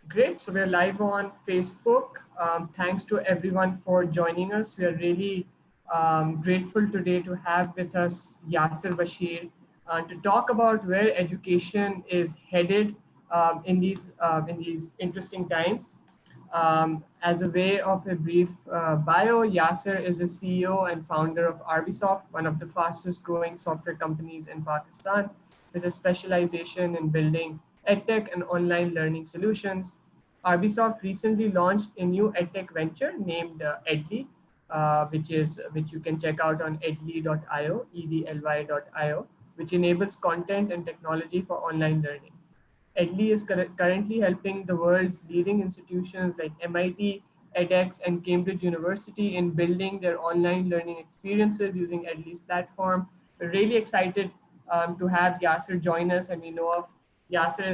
Great. So we're live on Facebook. Thanks to everyone for joining us. We are really grateful today to have with us Yasser Bashir to talk about where education is headed in these interesting times. As a way of a brief bio, Yasser is a CEO and founder of Arbisoft, one of the fastest growing software companies in Pakistan, with a specialization in building edtech and online learning solutions. Arbisoft recently launched a new edtech venture named Edly, which you can check out on edly.io, edly.io, which enables content and technology for online learning. EDLI is currently helping the world's leading institutions like MIT, edX, and Cambridge University in building their online learning experiences using EDLI's platform. We're really excited to have Yasser join us, and we know of Yasser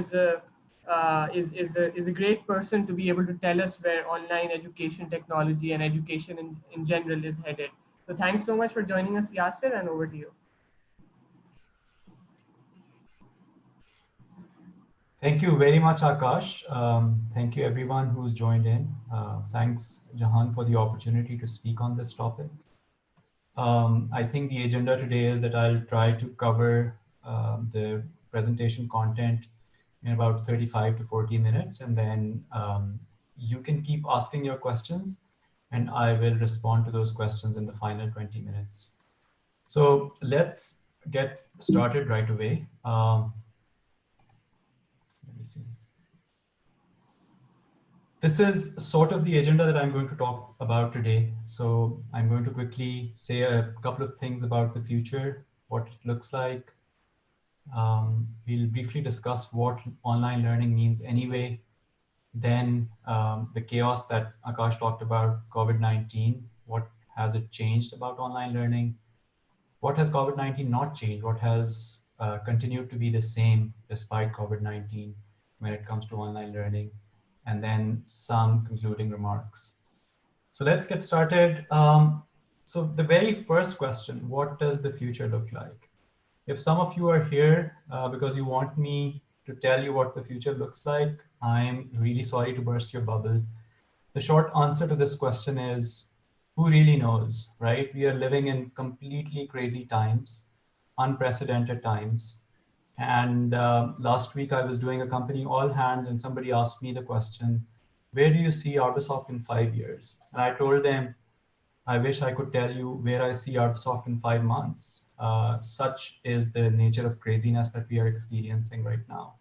is a great person to be able to tell us where online education technology and education in general is headed. So thanks so much for joining us, Yasser, and over to you. Thank you very much, Akash. Thank you everyone who's joined in. Thanks, Jahan, for the opportunity to speak on this topic. I think the agenda today is that I'll try to cover the presentation content in about 35 to 40 minutes, and then you can keep asking your questions, and I will respond to those questions in the final 20 minutes. So let's get started right away. Let me see. This is sort of the agenda that I'm going to talk about today. So I'm going to quickly say a couple of things about the future, what it looks like. We'll briefly discuss what online learning means anyway. Then the chaos that Akash talked about, COVID-19, what has it changed about online learning? What has COVID-19 not changed? What has continued to be the same despite COVID-19 when it comes to online learning? And then some concluding remarks. So let's get started. So the very first question, what does the future look like? If some of you are here because you want me to tell you what the future looks like, I'm really sorry to burst your bubble. The short answer to this question is, who really knows, right? We are living in completely crazy times, unprecedented times. And last week I was doing a company all hands and somebody asked me the question, where do you see Arbisoft in 5 years? And I told them, I wish I could tell you where I see Arbisoft in 5 months. Such is the nature of craziness that we are experiencing right now.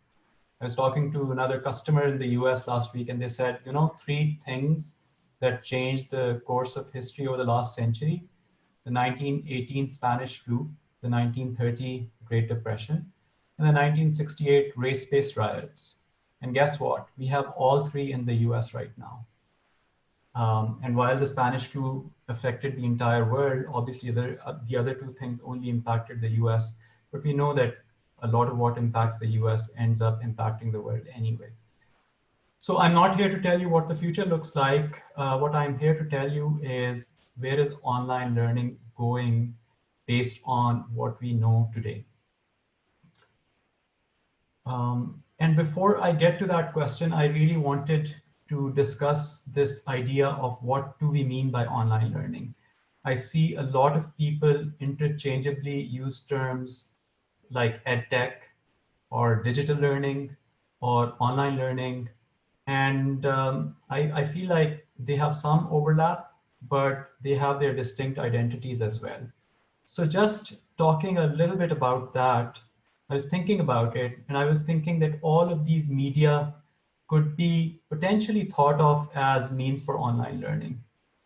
I was talking to another customer in the US last week and they said, 3 things that changed the course of history over the last century: the 1918 Spanish flu, the 1930 Great Depression, and the 1968 race-based riots. And guess what? We have all 3 in the US right now. And while the Spanish flu affected the entire world, obviously the other 2 things only impacted the US. But we know that a lot of what impacts the US ends up impacting the world anyway. So I'm not here to tell you what the future looks like. What I'm here to tell you is, where is online learning going based on what we know today? And before I get to that question, I really wanted to discuss this idea of what do we mean by online learning. I see a lot of people interchangeably use terms like edtech or digital learning or online learning. And I feel like they have some overlap, but they have their distinct identities as well. So just talking a little bit about that, I was thinking about it, and I was thinking that all of these media could be potentially thought of as means for online learning.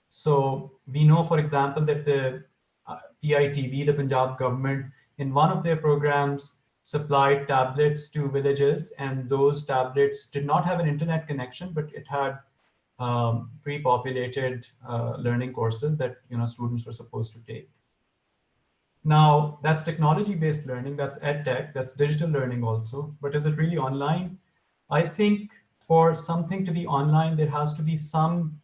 So we know, for example, that the PITB, the Punjab government, in one of their programs supplied tablets to villages, and those tablets did not have an internet connection, but it had pre-populated learning courses that students were supposed to take. Now, that's technology-based learning, that's edtech, that's digital learning also, but is it really online? I think for something to be online, there has to be some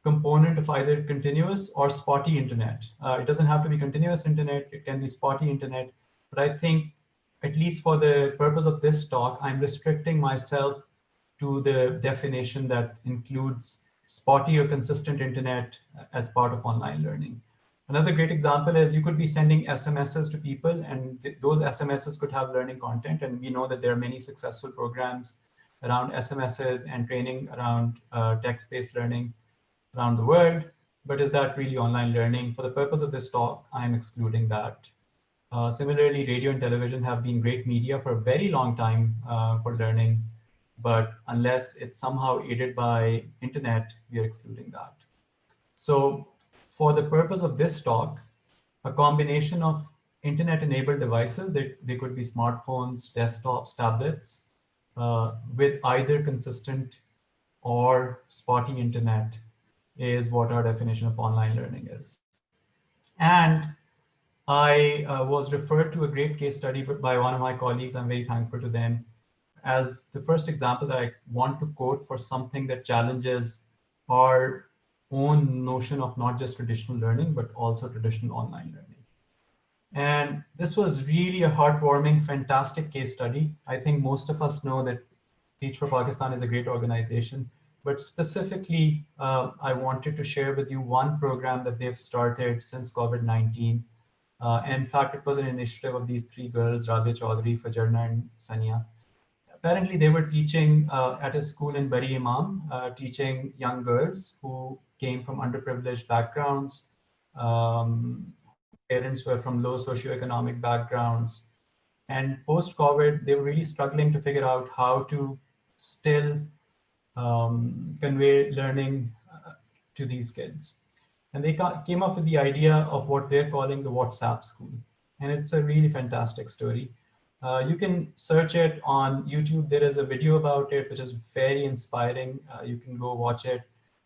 component of either continuous or spotty internet. It doesn't have to be continuous internet, it can be spotty internet, but I think, at least for the purpose of this talk, I'm restricting myself to the definition that includes spotty or consistent internet as part of online learning. Another great example is you could be sending SMSs to people, and those SMSs could have learning content. And we know that there are many successful programs around SMSs and training around text-based learning around the world. But is that really online learning? For the purpose of this talk, I'm excluding that. Similarly, radio and television have been great media for a very long time for learning, but unless it's somehow aided by internet, we are excluding that. So for the purpose of this talk, a combination of internet-enabled devices, they could be smartphones, desktops, tablets, with either consistent or spotty internet is what our definition of online learning is. And I was referred to a great case study by one of my colleagues. I'm very thankful to them as the first example that I want to quote for something that challenges our own notion of not just traditional learning, but also traditional online learning. And this was really a heartwarming, fantastic case study. I think most of us know that Teach for Pakistan is a great organization, but specifically, I wanted to share with you one program that they've started since COVID-19. In fact, it was an initiative of these three girls, Rabia Chaudhary, Fajarna, and Sania. Apparently, they were teaching at a school in Bari Imam, teaching young girls who came from underprivileged backgrounds, parents were from low socioeconomic backgrounds. And post-COVID, they were really struggling to figure out how to still convey learning to these kids. And they came up with the idea of what they're calling the WhatsApp school. And it's a really fantastic story. You can search it on YouTube. There is a video about it, which is very inspiring. You can go watch it,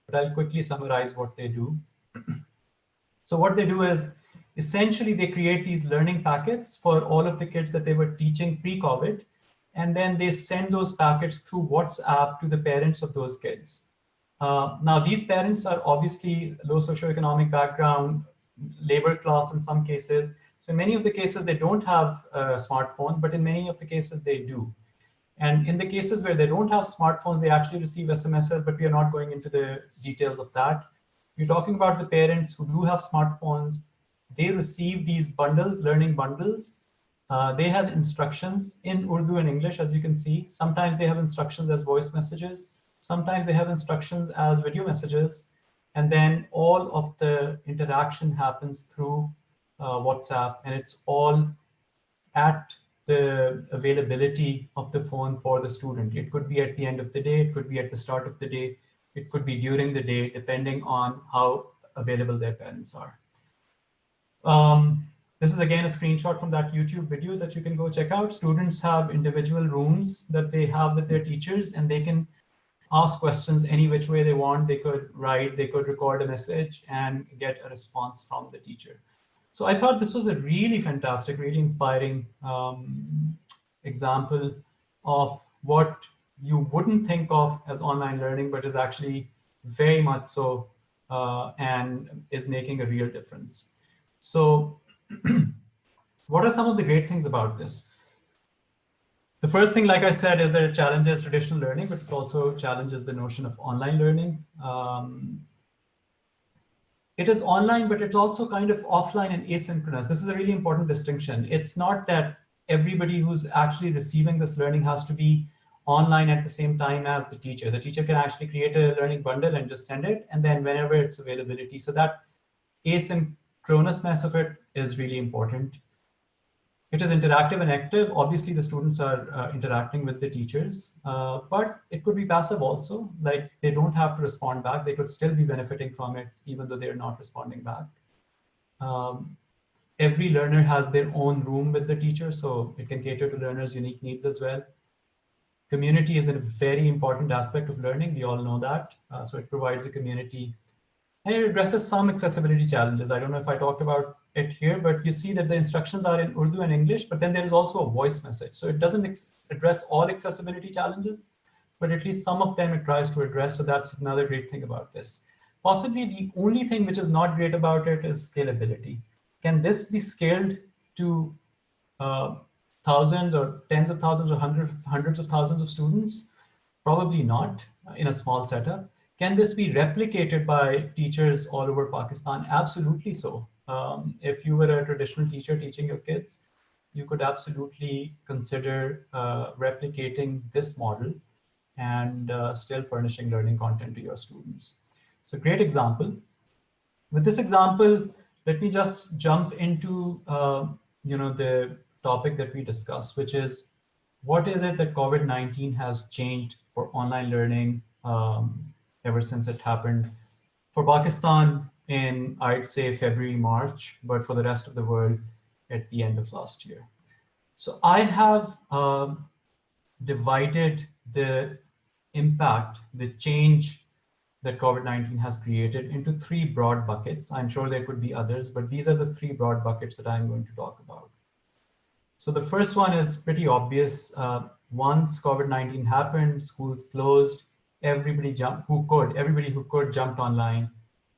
but I'll quickly summarize what they do. So what they do is, essentially, they create these learning packets for all of the kids that they were teaching pre-COVID, and then they send those packets through WhatsApp to the parents of those kids. Now, these parents are obviously low socioeconomic background, labor class in some cases. So in many of the cases, they don't have a smartphone, but in many of the cases, they do. And in the cases where they don't have smartphones, they actually receive SMSs, but we are not going into the details of that. We're talking about the parents who do have smartphones. They receive these bundles, learning bundles. They have instructions in Urdu and English, as you can see. Sometimes they have instructions as voice messages. Sometimes they have instructions as video messages. And then all of the interaction happens through WhatsApp, and it's all at the availability of the phone for the student. It could be at the end of the day, it could be at the start of the day, it could be during the day, depending on how available their parents are. This is again a screenshot from that YouTube video that you can go check out. Students have individual rooms that they have with their teachers, and they can ask questions any which way they want. They could write, they could record a message and get a response from the teacher. So I thought this was a really fantastic, really inspiring example of what you wouldn't think of as online learning, but is actually very much so and is making a real difference. So what are some of the great things about this? The first thing, like I said, is that it challenges traditional learning, but it also challenges the notion of online learning. It is online, but it's also kind of offline and asynchronous. This is a really important distinction. It's not that everybody who's actually receiving this learning has to be online at the same time as the teacher. The teacher can actually create a learning bundle and just send it, and then whenever it's availability. So that asynchronousness of it is really important. It is interactive and active. Obviously, the students are interacting with the teachers, but it could be passive also. Like, they don't have to respond back. They could still be benefiting from it, even though they're not responding back. Every learner has their own room with the teacher, so it can cater to learners' unique needs as well. Community is a very important aspect of learning. We all know that. So it provides a community. And it addresses some accessibility challenges. I don't know if I talked about it here, but you see that the instructions are in Urdu and English, but then there is also a voice message. So it doesn't address all accessibility challenges, but at least some of them it tries to address. So that's another great thing about this. Possibly the only thing which is not great about it is scalability. Can this be scaled to thousands or tens of thousands or hundreds of thousands of students? Probably not in a small setup. Can this be replicated by teachers all over Pakistan? Absolutely so. If you were a traditional teacher teaching your kids, you could absolutely consider replicating this model and still furnishing learning content to your students. So great example. With this example, let me just jump into the topic that we discussed, which is what is it that COVID-19 has changed for online learning ever since it happened for Pakistan in, I'd say, February, March, but for the rest of the world at the end of last year. So I have divided the impact, the change that COVID-19 has created into three broad buckets. I'm sure there could be others, but these are the three broad buckets that I'm going to talk about. So the first one is pretty obvious. Once COVID-19 happened, schools closed, everybody who could jumped online,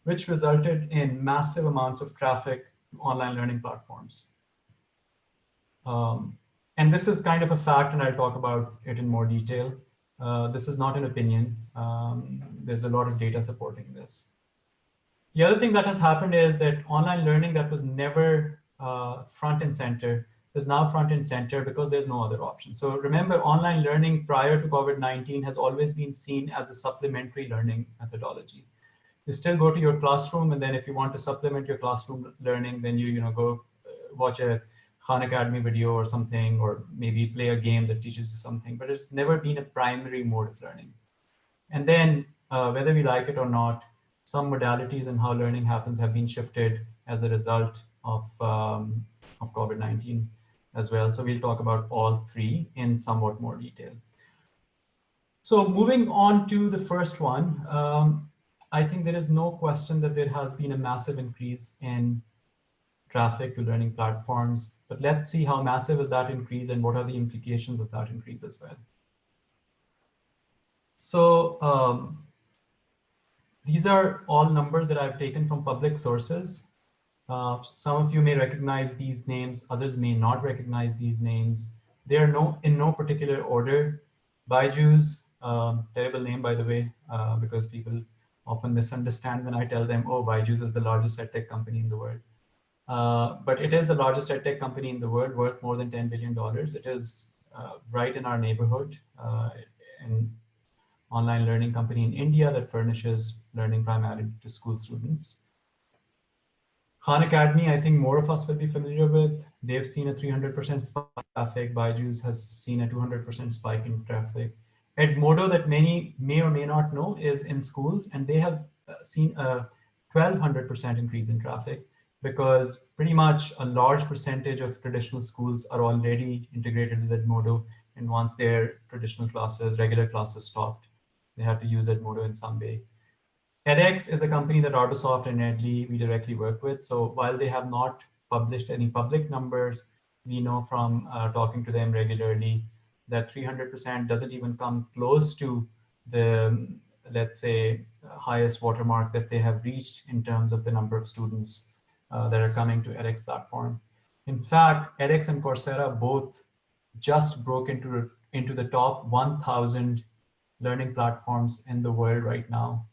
which resulted in massive amounts of traffic to online learning platforms. And this is kind of a fact, and I'll talk about it in more detail. This is not an opinion. There's a lot of data supporting this. The other thing that has happened is that online learning that was never front and center is now front and center because there's no other option. So remember, online learning prior to COVID-19 has always been seen as a supplementary learning methodology. You still go to your classroom, and then if you want to supplement your classroom learning, then you go watch a Khan Academy video or something, or maybe play a game that teaches you something, but it's never been a primary mode of learning. And then whether we like it or not, some modalities and how learning happens have been shifted as a result of COVID-19 as well. So we'll talk about all three in somewhat more detail. So moving on to the first one, I think there is no question that there has been a massive increase in traffic to learning platforms, but let's see how massive is that increase and what are the implications of that increase as well. So these are all numbers that I've taken from public sources. Some of you may recognize these names, others may not recognize these names. They are in no particular order. Byju's, terrible name by the way, because people often misunderstand when I tell them, oh, Byju's is the largest edtech company in the world. But it is the largest edtech company in the world, worth more than $10 billion. It is right in our neighborhood, an online learning company in India that furnishes learning primarily to school students. Khan Academy, I think more of us will be familiar with. They've seen a 300% spike in traffic. Byju's has seen a 200% spike in traffic. Edmodo, that many may or may not know, is in schools, and they have seen a 1200% increase in traffic because pretty much a large percentage of traditional schools are already integrated with Edmodo. And once their traditional classes, regular classes stopped, they had to use Edmodo in some way. edX is a company that Arbisoft and Edly we directly work with. So while they have not published any public numbers, we know from talking to them regularly that 300% doesn't even come close to the, let's say, highest watermark that they have reached in terms of the number of students that are coming to edX platform. In fact, edX and Coursera both just broke into the top 1,000 learning platforms in the world right now.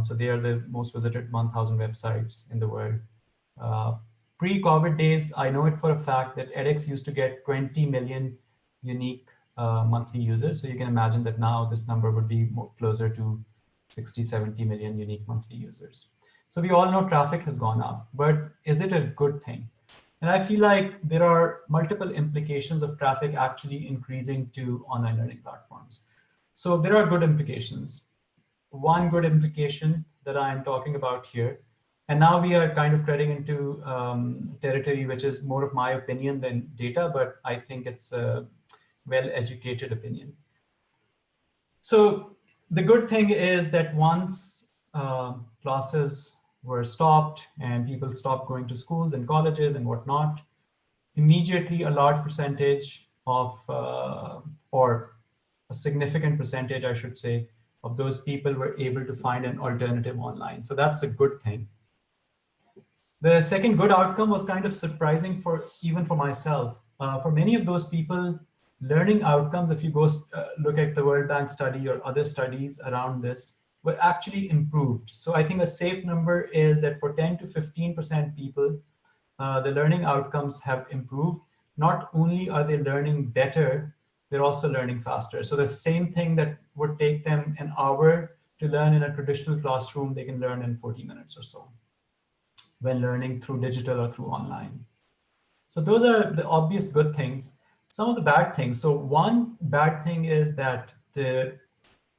So they are the most visited 1,000 websites in the world. Pre-COVID days, I know it for a fact that edX used to get 20 million unique monthly users. So you can imagine that now this number would be more closer to 60, 70 million unique monthly users. So we all know traffic has gone up, but is it a good thing? And I feel like there are multiple implications of traffic actually increasing to online learning platforms. So there are good implications. One good implication that I'm talking about here, and now we are kind of treading into territory which is more of my opinion than data, but I think it's a well-educated opinion. So the good thing is that once classes were stopped and people stopped going to schools and colleges and whatnot, immediately a large percentage of, or a significant percentage, I should say, of those people were able to find an alternative online. So that's a good thing. The second good outcome was kind of surprising even for myself. For many of those people, learning outcomes, if you go look at the World Bank study or other studies around this, were actually improved. So I think a safe number is that for 10 to 15% people, the learning outcomes have improved. Not only are they learning better, they're also learning faster. So the same thing that would take them an hour to learn in a traditional classroom, they can learn in 40 minutes or so when learning through digital or through online. So those are the obvious good things. Some of the bad things. So one bad thing is that the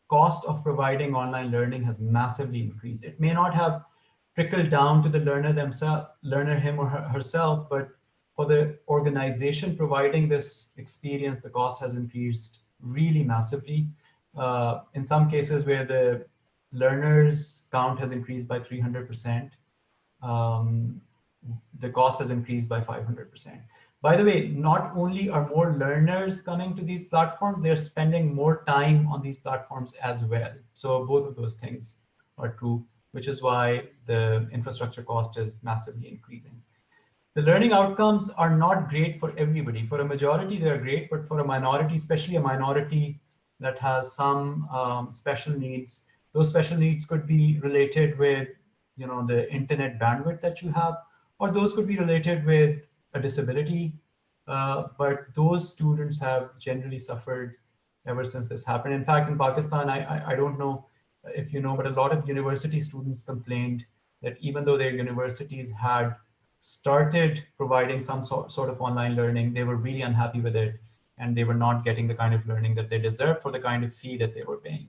cost of providing online learning has massively increased. It may not have trickled down to the learner themselves, learner him or herself, but for the organization providing this experience, the cost has increased really massively. In some cases where the learners count has increased by 300%, the cost has increased by 500%. By the way, not only are more learners coming to these platforms, they're spending more time on these platforms as well. So both of those things are true, which is why the infrastructure cost is massively increasing. The learning outcomes are not great for everybody. For a majority, they're great, but for a minority, especially a minority that has some special needs, those special needs could be related with the internet bandwidth that you have, or those could be related with a disability. But those students have generally suffered ever since this happened. In fact, in Pakistan, I don't know if you know, but a lot of university students complained that even though their universities had started providing some sort of online learning, they were really unhappy with it, and they were not getting the kind of learning that they deserve for the kind of fee that they were paying.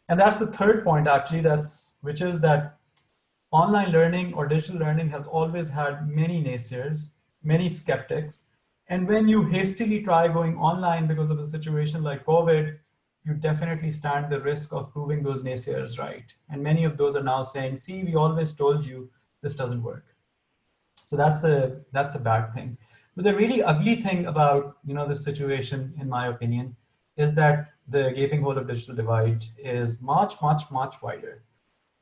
And that's the third point, actually, which is that online learning or digital learning has always had many naysayers, many skeptics. And when you hastily try going online because of a situation like COVID, you definitely stand the risk of proving those naysayers right. And many of those are now saying, see, we always told you this doesn't work. So that's a bad thing. But the really ugly thing about this situation, in my opinion, is that the gaping hole of digital divide is much, much, much wider,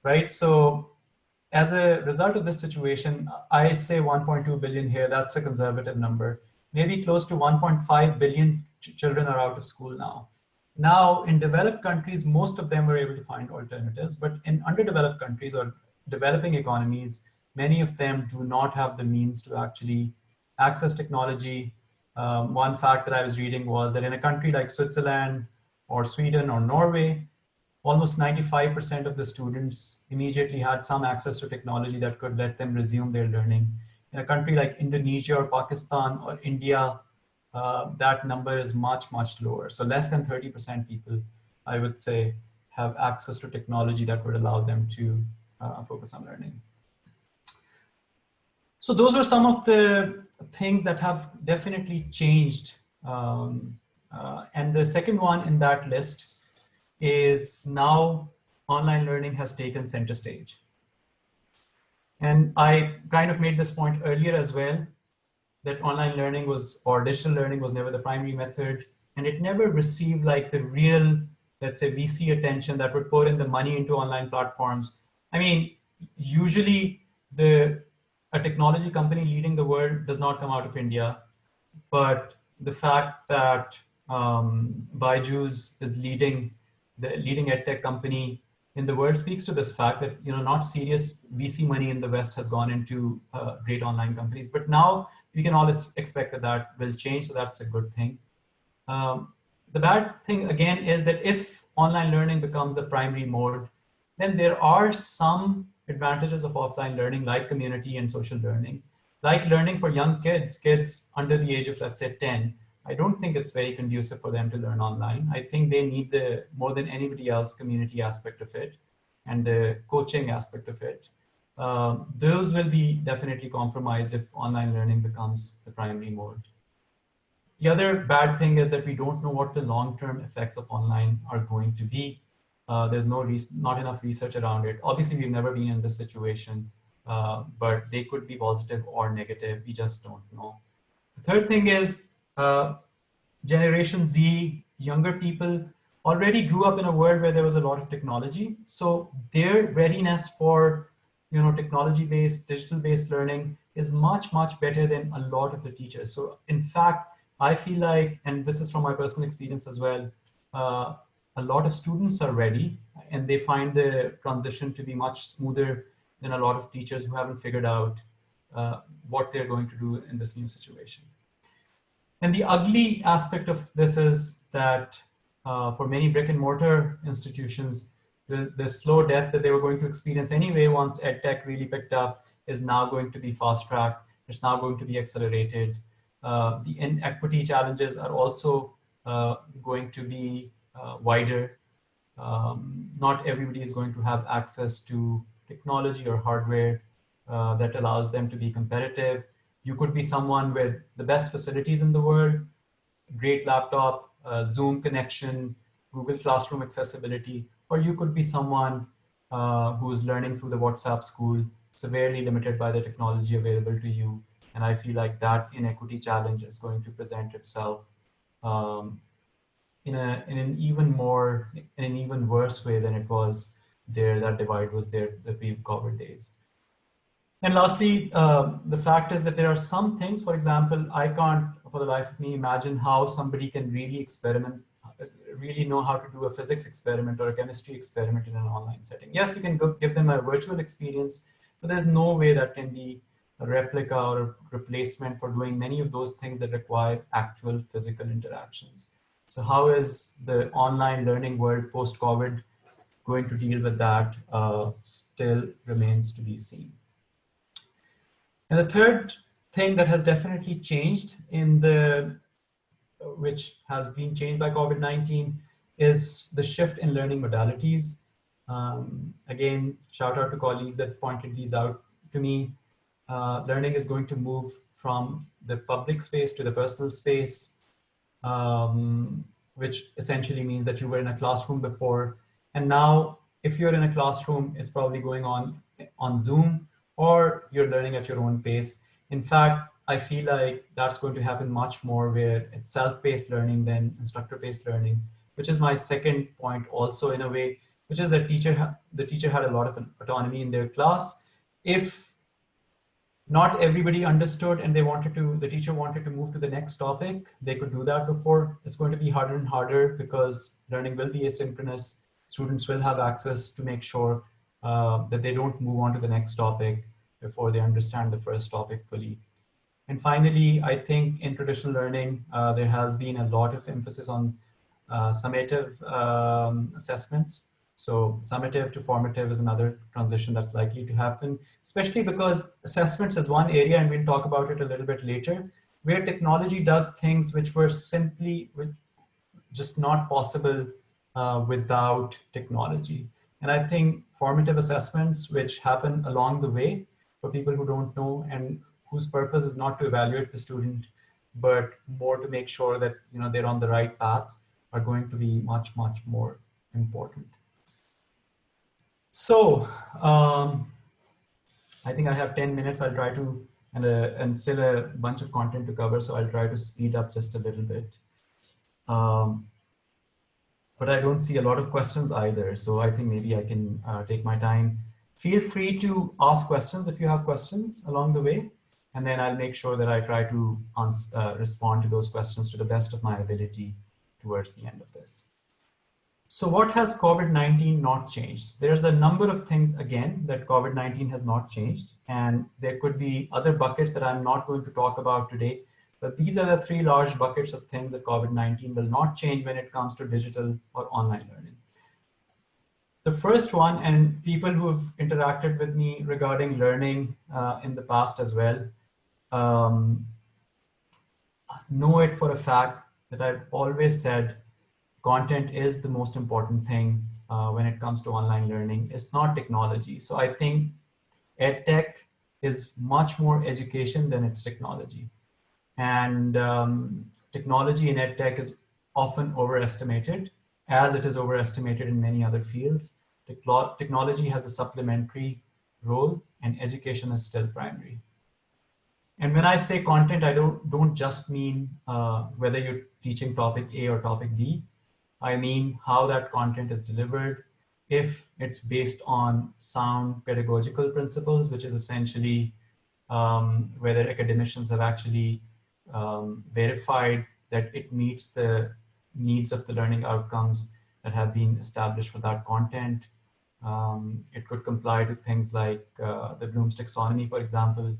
right? So as a result of this situation, I say 1.2 billion here, that's a conservative number. Maybe close to 1.5 billion children are out of school now. Now, in developed countries, most of them were able to find alternatives, but in underdeveloped countries or developing economies, many of them do not have the means to actually access technology. One fact that I was reading was that in a country like Switzerland or Sweden or Norway, almost 95% of the students immediately had some access to technology that could let them resume their learning. In a country like Indonesia or Pakistan or India, that number is much, much lower. So less than 30% people, I would say, have access to technology that would allow them to focus on learning. So those are some of the things that have definitely changed. And the second one in that list is now online learning has taken center stage. And I kind of made this point earlier as well, that online learning or digital learning was never the primary method, and it never received like the real, let's say, VC attention that would pour in the money into online platforms. I mean, usually a technology company leading the world does not come out of India, but the fact that Byju's is the leading edtech company in the world speaks to this fact that not serious VC money in the West has gone into great online companies. But now we can always expect that will change, so that's a good thing. The bad thing again is that if online learning becomes the primary mode, then there are some advantages of offline learning, like community and social learning, like learning for young kids under the age of, let's say, 10. I don't think it's very conducive for them to learn online. I think they need more than anybody else, community aspect of it and the coaching aspect of it. Those will be definitely compromised if online learning becomes the primary mode. The other bad thing is that we don't know what the long-term effects of online are going to be. There's not enough research around it. Obviously, we've never been in this situation, but they could be positive or negative. We just don't know. The third thing is Generation Z, younger people, already grew up in a world where there was a lot of technology. So their readiness for technology-based, digital-based learning is much, much better than a lot of the teachers. So in fact, I feel like, and this is from my personal experience as well, a lot of students are ready and they find the transition to be much smoother than a lot of teachers who haven't figured out what they're going to do in this new situation. And the ugly aspect of this is that for many brick and mortar institutions, the slow death that they were going to experience anyway once EdTech really picked up is now going to be fast tracked. It's now going to be accelerated. The inequity challenges are also going to be wider. Not everybody is going to have access to technology or hardware that allows them to be competitive. You could be someone with the best facilities in the world, great laptop, Zoom connection, Google Classroom accessibility, or you could be someone who's learning through the WhatsApp school, severely limited by the technology available to you. And I feel like that inequity challenge is going to present itself um, in an even worse way than it was there. That divide was there the pre-COVID days. And lastly, the fact is that there are some things, for example, I can't for the life of me imagine how somebody can really experiment, really know how to do a physics experiment or a chemistry experiment in an online setting. Yes, you can give them a virtual experience, but there's no way that can be a replica or a replacement for doing many of those things that require actual physical interactions. So how is the online learning world post-COVID going to deal with that still remains to be seen. And the third thing that has definitely changed which has been changed by COVID-19 is the shift in learning modalities. Again, shout out to colleagues that pointed these out to me. Learning is going to move from the public space to the personal space, which essentially means that you were in a classroom before. And now, if you're in a classroom, it's probably going on Zoom, or you're learning at your own pace. In fact, I feel like that's going to happen much more where it's self-paced learning than instructor-paced learning, which is my second point also in a way, which is that the teacher had a lot of autonomy in their class. If not everybody understood and the teacher wanted to move to the next topic, they could do that before. It's going to be harder and harder because learning will be asynchronous. Students will have access to make sure that they don't move on to the next topic before they understand the first topic fully. And finally, I think in traditional learning, there has been a lot of emphasis on summative assessments. So summative to formative is another transition that's likely to happen, especially because assessments is one area, and we'll talk about it a little bit later, where technology does things which were simply just not possible without technology. And I think formative assessments, which happen along the way for people who don't know and whose purpose is not to evaluate the student, but more to make sure that they're on the right path, are going to be much, much more important. So I think I have 10 minutes. I'll try to, and still a bunch of content to cover, so I'll try to speed up just a little bit. But I don't see a lot of questions either. So I think maybe I can take my time. Feel free to ask questions if you have questions along the way. And then I'll make sure that I try to respond to those questions to the best of my ability towards the end of this. So what has COVID-19 not changed? There's a number of things, again, that COVID-19 has not changed. And there could be other buckets that I'm not going to talk about today. But these are the three large buckets of things that COVID-19 will not change when it comes to digital or online learning. The first one, and people who have interacted with me regarding learning in the past as well, know it for a fact that I've always said content is the most important thing when it comes to online learning. It's not technology. So I think EdTech is much more education than it's technology. And technology in EdTech is often overestimated, as it is overestimated in many other fields. Technology has a supplementary role, and education is still primary. And when I say content, I don't just mean whether you're teaching topic A or topic B. I mean how that content is delivered, if it's based on sound pedagogical principles, which is essentially whether academicians have actually verified that it meets the needs of the learning outcomes that have been established for that content. It could comply to things like the Bloom's taxonomy, for example.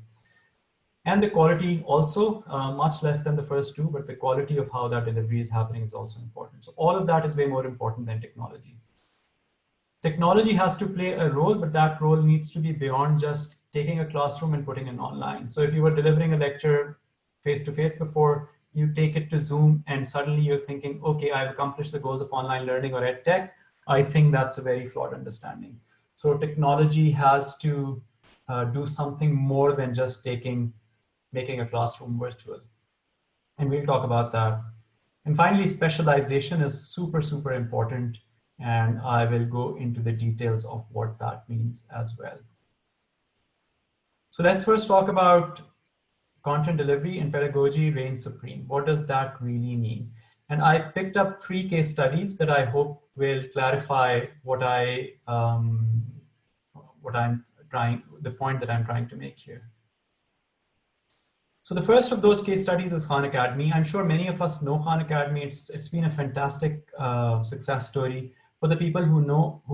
And the quality also, much less than the first two, but the quality of how that delivery is happening is also important. So all of that is way more important than technology. Technology has to play a role, but that role needs to be beyond just taking a classroom and putting it online. So if you were delivering a lecture face-to-face before, you take it to Zoom and suddenly you're thinking, okay, I've accomplished the goals of online learning or ed tech. I think that's a very flawed understanding. So technology has to do something more than just making a classroom virtual. And we'll talk about that. And finally, specialization is super, super important. And I will go into the details of what that means as well. So let's first talk about content delivery and pedagogy reigns supreme. What does that really mean? And I picked up 3 case studies that I hope will clarify the point that I'm trying to make here. So the first of those case studies is Khan Academy. I'm sure many of us know Khan Academy. It's been a fantastic success story. For the people who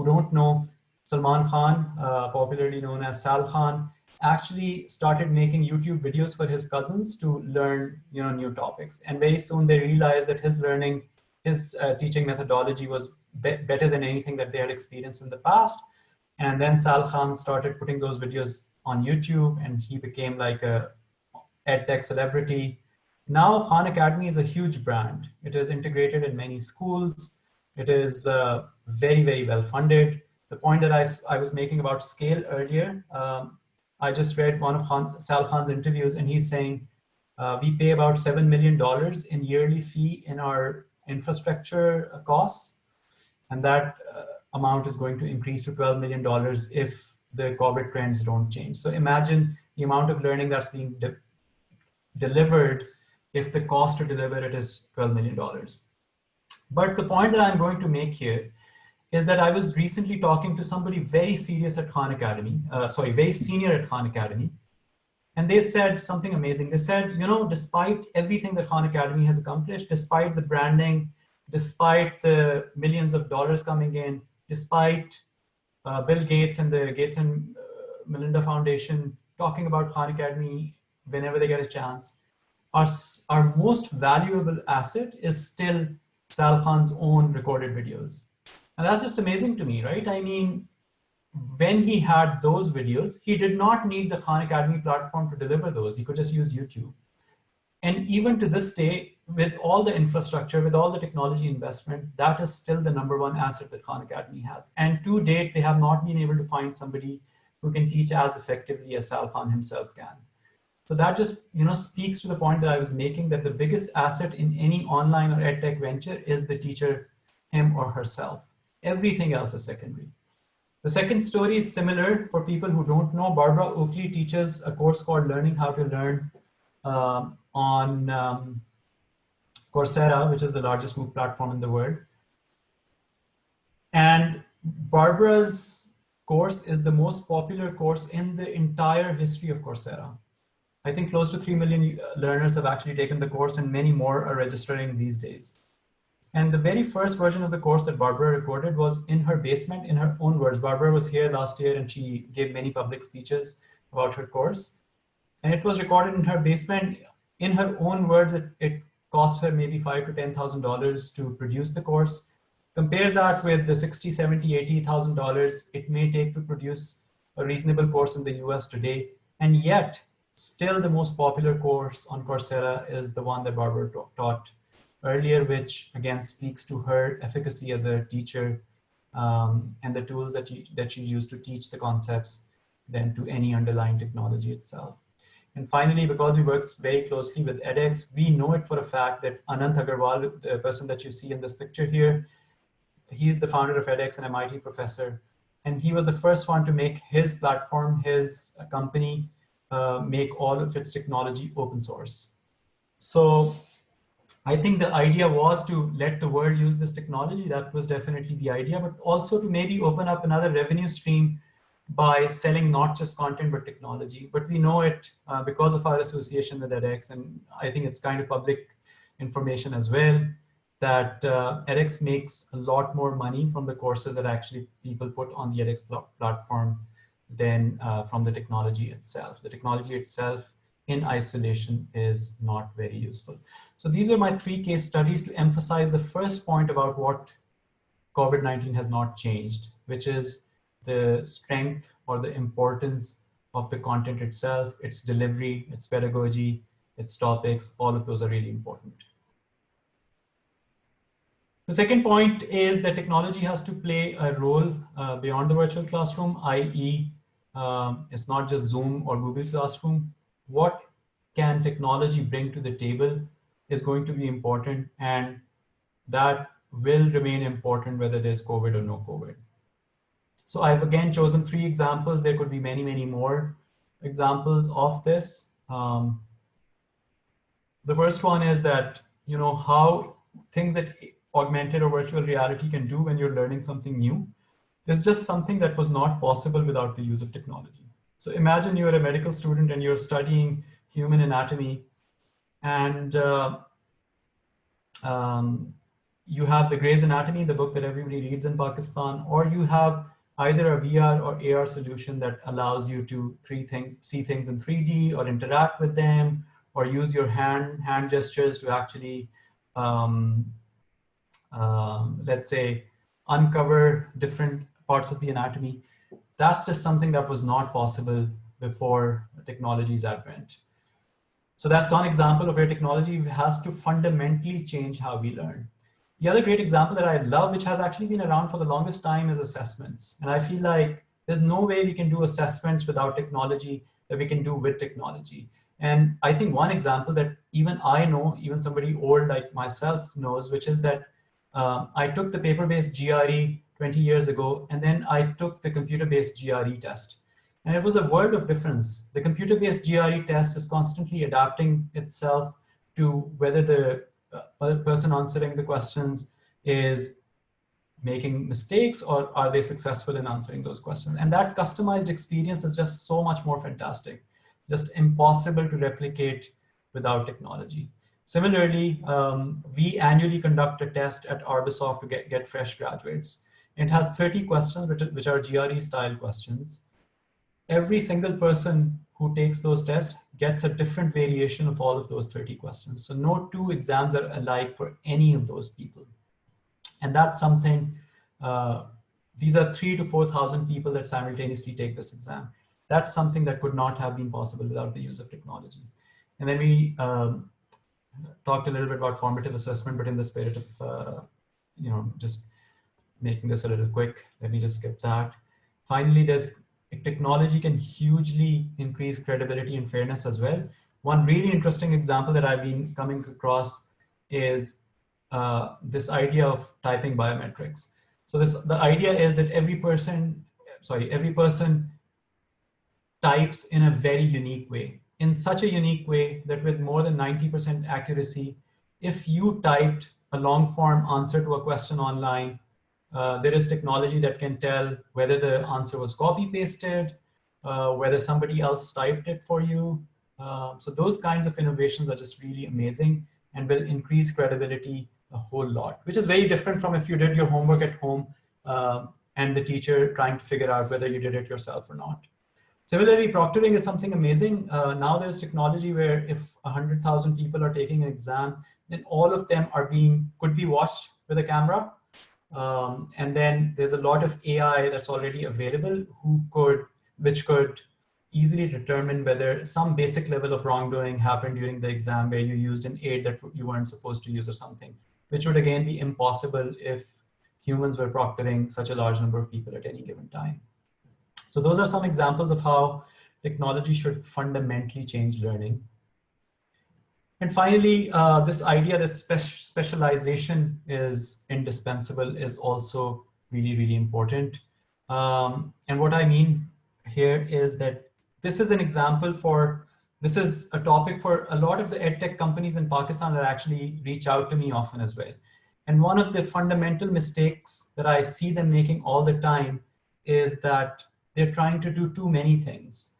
don't know, Salman Khan, popularly known as Sal Khan, actually started making YouTube videos for his cousins to learn, new topics. And very soon they realized that his teaching methodology was better than anything that they had experienced in the past. And then Sal Khan started putting those videos on YouTube, and he became like a EdTech celebrity. Now Khan Academy is a huge brand. It is integrated in many schools. It is very, very well funded. The point that I was making about scale earlier, I just read one of Sal Khan's interviews, and he's saying, we pay about $7 million in yearly fee in our infrastructure costs. And that amount is going to increase to $12 million if the COVID trends don't change. So imagine the amount of learning that's being delivered if the cost to deliver it is $12 million. But the point that I'm going to make here is that I was recently talking to somebody very serious at Khan Academy, very senior at Khan Academy. And they said something amazing. They said, despite everything that Khan Academy has accomplished, despite the branding, despite the millions of dollars coming in, despite Bill Gates and the Gates and Melinda Foundation talking about Khan Academy whenever they get a chance, our most valuable asset is still Sal Khan's own recorded videos. And that's just amazing to me, right? I mean, when he had those videos, he did not need the Khan Academy platform to deliver those. He could just use YouTube. And even to this day, with all the infrastructure, with all the technology investment, that is still the #1 asset that Khan Academy has. And to date, they have not been able to find somebody who can teach as effectively as Sal Khan himself can. So that just speaks to the point that I was making, that the biggest asset in any online or edtech venture is the teacher, him or herself. Everything else is secondary. The second story is similar. For people who don't know, Barbara Oakley teaches a course called Learning How to Learn on Coursera, which is the largest MOOC platform in the world. And Barbara's course is the most popular course in the entire history of Coursera. I think close to 3 million learners have actually taken the course, and many more are registering these days. And the very first version of the course that Barbara recorded was in her basement, in her own words. Barbara was here last year and she gave many public speeches about her course. And it was recorded in her basement. In her own words, it cost her maybe $5,000 to $10,000 to produce the course. Compare that with the $60,000, $70,000, $80,000 it may take to produce a reasonable course in the US today. And yet, still the most popular course on Coursera is the one that Barbara taught earlier, which again speaks to her efficacy as a teacher and the tools that she used to teach the concepts than to any underlying technology itself. And finally, because we work very closely with edX, we know it for a fact that Anant Agarwal, the person that you see in this picture here, he's the founder of edX, an MIT professor, and he was the first one to make his platform, his company, make all of its technology open source. So I think the idea was to let the world use this technology. That was definitely the idea, but also to maybe open up another revenue stream by selling not just content but technology. But we know it because of our association with edX, and I think it's kind of public information as well, that edX makes a lot more money from the courses that actually people put on the edX platform than from the technology itself. The technology itself in isolation is not very useful. So these were my 3 case studies to emphasize the first point about what COVID-19 has not changed, which is the strength or the importance of the content itself, its delivery, its pedagogy, its topics. All of those are really important. The second point is that technology has to play a role beyond the virtual classroom, i.e. It's not just Zoom or Google Classroom. What can technology bring to the table is going to be important, and that will remain important whether there's COVID or no COVID. So I've again chosen 3 examples. There could be many, many more examples of this. The first one is that, how things that augmented or virtual reality can do when you're learning something new is just something that was not possible without the use of technology. So imagine you're a medical student and you're studying human anatomy, and you have the Gray's Anatomy, the book that everybody reads in Pakistan, or you have either a VR or AR solution that allows you to see things in 3D or interact with them, or use your hand gestures to actually, let's say, uncover different parts of the anatomy. That's just something that was not possible before technology's advent. So that's one example of where technology has to fundamentally change how we learn. The other great example that I love, which has actually been around for the longest time, is assessments. And I feel like there's no way we can do assessments without technology that we can do with technology. And I think one example that even I know, even somebody old like myself knows, which is that I took the paper-based GRE 20 years ago, and then I took the computer-based GRE test. And it was a world of difference. The computer-based GRE test is constantly adapting itself to whether the person answering the questions is making mistakes or are they successful in answering those questions. And that customized experience is just so much more fantastic, just impossible to replicate without technology. Similarly, we annually conduct a test at Arbisoft to get fresh graduates. It has 30 questions, which are GRE style questions. Every single person who takes those tests gets a different variation of all of those 30 questions. So no 2 exams are alike for any of those people. And that's something, these are 3,000 to 4,000 people that simultaneously take this exam. That's something that could not have been possible without the use of technology. And then we talked a little bit about formative assessment, but in the spirit of, just making this a little quick, let me just skip that. Finally, technology can hugely increase credibility and fairness as well. One really interesting example that I've been coming across is this idea of typing biometrics. So the idea is that every person types in a very unique way, in such a unique way that with more than 90% accuracy, if you typed a long form answer to a question online, there is technology that can tell whether the answer was copy pasted, whether somebody else typed it for you. So those kinds of innovations are just really amazing and will increase credibility a whole lot, which is very different from if you did your homework at home and the teacher trying to figure out whether you did it yourself or not. Similarly, proctoring is something amazing. Now there's technology where if 100,000 people are taking an exam, then all of them could be watched with a camera. And then there's a lot of AI that's already available which could easily determine whether some basic level of wrongdoing happened during the exam where you used an aid that you weren't supposed to use or something, which would again be impossible if humans were proctoring such a large number of people at any given time. So those are some examples of how technology should fundamentally change learning. And finally, this idea that specialization is indispensable is also really, really important. And what I mean here is that this is an example this is a topic for a lot of the edtech companies in Pakistan that actually reach out to me often as well. And one of the fundamental mistakes that I see them making all the time is that they're trying to do too many things.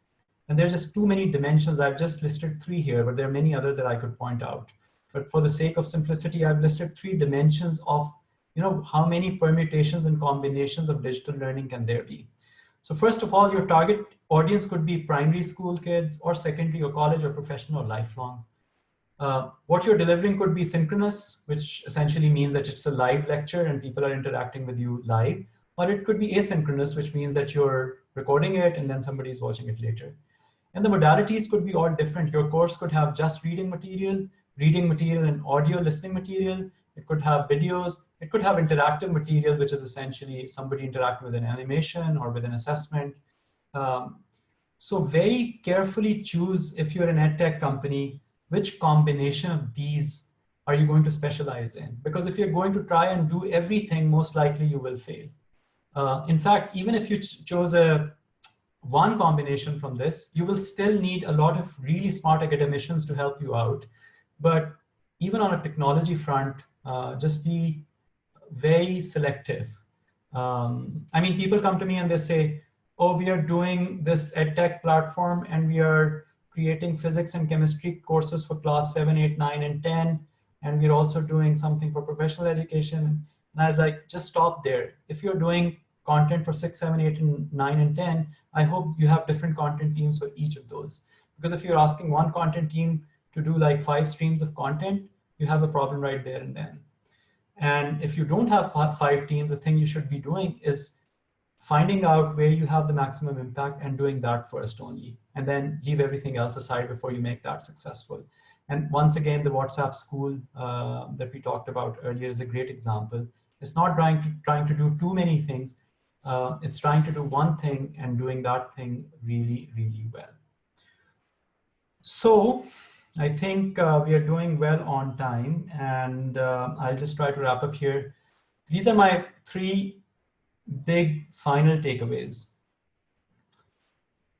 And there are just too many dimensions. I've just listed 3 here, but there are many others that I could point out. But for the sake of simplicity, I've listed 3 dimensions of, how many permutations and combinations of digital learning can there be. So first of all, your target audience could be primary school kids or secondary or college or professional or lifelong. What you're delivering could be synchronous, which essentially means that it's a live lecture and people are interacting with you live. Or it could be asynchronous, which means that you're recording it and then somebody is watching it later. And the modalities could be all different. Your course could have just reading material and audio listening material. It could have videos. It could have interactive material, which is essentially somebody interacting with an animation or with an assessment. So very carefully choose, if you're an edtech company, which combination of these are you going to specialize in? Because if you're going to try and do everything, most likely you will fail. In fact, even if you chose one combination from this, you will still need a lot of really smart academicians to help you out. But even on a technology front, just be very selective. I mean, people come to me and they say, oh, we are doing this edtech platform and we are creating physics and chemistry courses for class 7, 8, 9, and 10. And we're also doing something for professional education. And I was like, just stop there. If you're doing content for 6, 7, 8, and 9, and 10, I hope you have different content teams for each of those. Because if you're asking one content team to do like 5 streams of content, you have a problem right there and then. And if you don't have 5 teams, the thing you should be doing is finding out where you have the maximum impact and doing that first only, and then leave everything else aside before you make that successful. And once again, the WhatsApp school that we talked about earlier is a great example. It's not trying to do too many things. It's trying to do one thing and doing that thing really, really well. So I think we are doing well on time, and I'll just try to wrap up here. These are my 3 big final takeaways.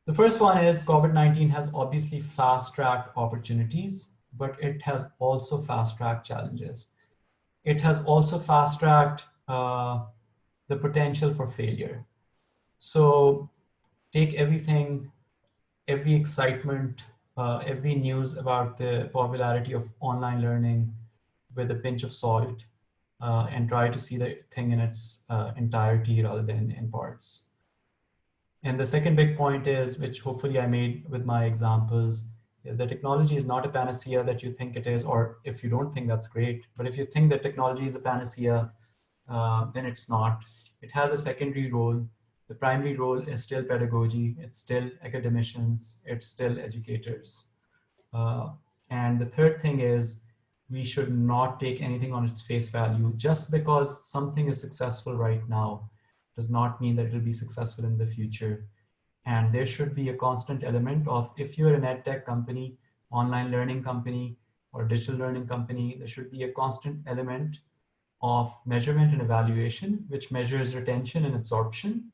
The first one is COVID-19 has obviously fast-tracked opportunities, but it has also fast-tracked challenges. It has also fast-tracked the potential for failure. So take everything, every excitement, every news about the popularity of online learning with a pinch of salt, and try to see the thing in its entirety rather than in parts. And the second big point is, which hopefully I made with my examples, is that technology is not a panacea that you think it is, or if you don't think, that's great. But if you think that technology is a panacea, then it's not. It has a secondary role. The primary role is still pedagogy. It's still academicians. It's still educators. And the third thing is, we should not take anything on its face value. Just because something is successful right now does not mean that it will be successful in the future. And there should be a constant element of, if you're an edtech company, online learning company, or digital learning company, there should be a constant element of measurement and evaluation, which measures retention and absorption.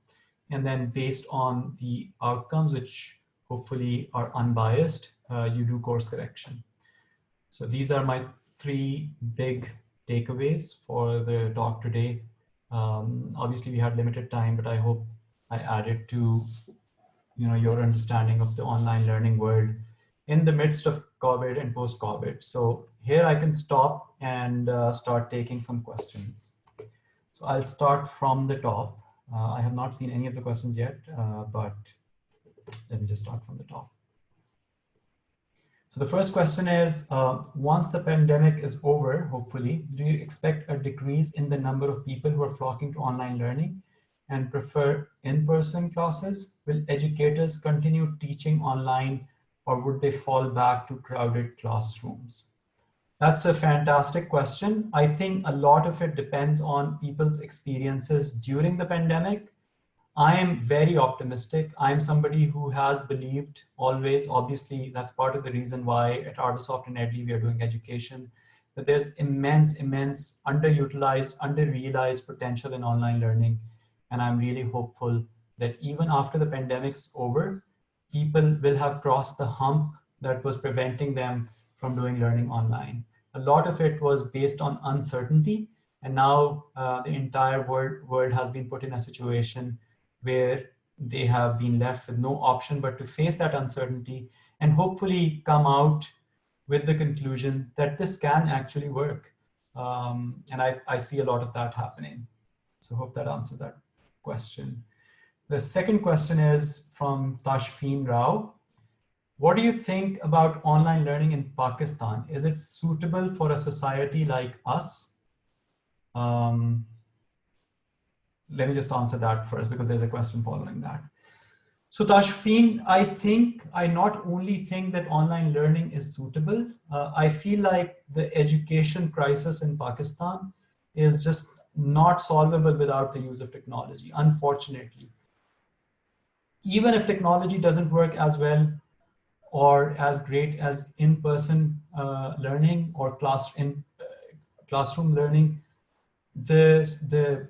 And then based on the outcomes, which hopefully are unbiased, you do course correction. So these are my 3 big takeaways for the talk today. Obviously, we had limited time, but I hope I added to your understanding of the online learning world in the midst of COVID and post-COVID. So here I can stop and start taking some questions. So I'll start from the top. I have not seen any of the questions yet, but let me just start from the top. So the first question is, once the pandemic is over, hopefully, do you expect a decrease in the number of people who are flocking to online learning and prefer in-person classes? Will educators continue teaching online, or would they fall back to crowded classrooms? That's a fantastic question. I think a lot of it depends on people's experiences during the pandemic. I am very optimistic. I'm somebody who has believed always, obviously, that's part of the reason why at Arbisoft and eDLE we are doing education, that there's immense underutilized, underrealized potential in online learning. And I'm really hopeful that even after the pandemic's over, people will have crossed the hump that was preventing them from doing learning online. A lot of it was based on uncertainty. And now the entire world has been put in a situation where they have been left with no option but to face that uncertainty and hopefully come out with the conclusion that this can actually work. And I see a lot of that happening. So hope that answers that question. The second question is from Tashfeen Rao. What do you think about online learning in Pakistan? Is it suitable for a society like us? Um, Let me just answer that first because there's a question following that. So Tashfeen, I not only think that online learning is suitable, I feel like the education crisis in Pakistan is just not solvable without the use of technology, unfortunately. Even if technology doesn't work as well or as great as in-person learning or classroom learning, the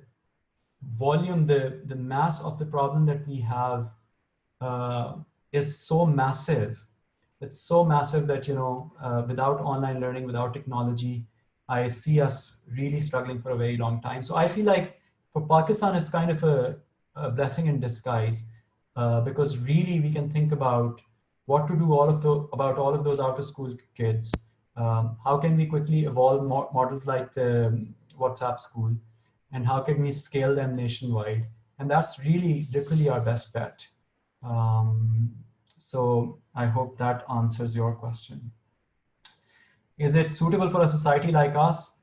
volume, the mass of the problem that we have uh, is so massive. It's so massive that, without online learning, without technology, I see us really struggling for a very long time. So I feel like for Pakistan, it's kind of a blessing in disguise, because really we can think about what to do about all of those out of school kids. How can we quickly evolve models like the WhatsApp school, and how can we scale them nationwide? And that's really literally our best bet. So I hope that answers your question. Is it suitable for a society like us?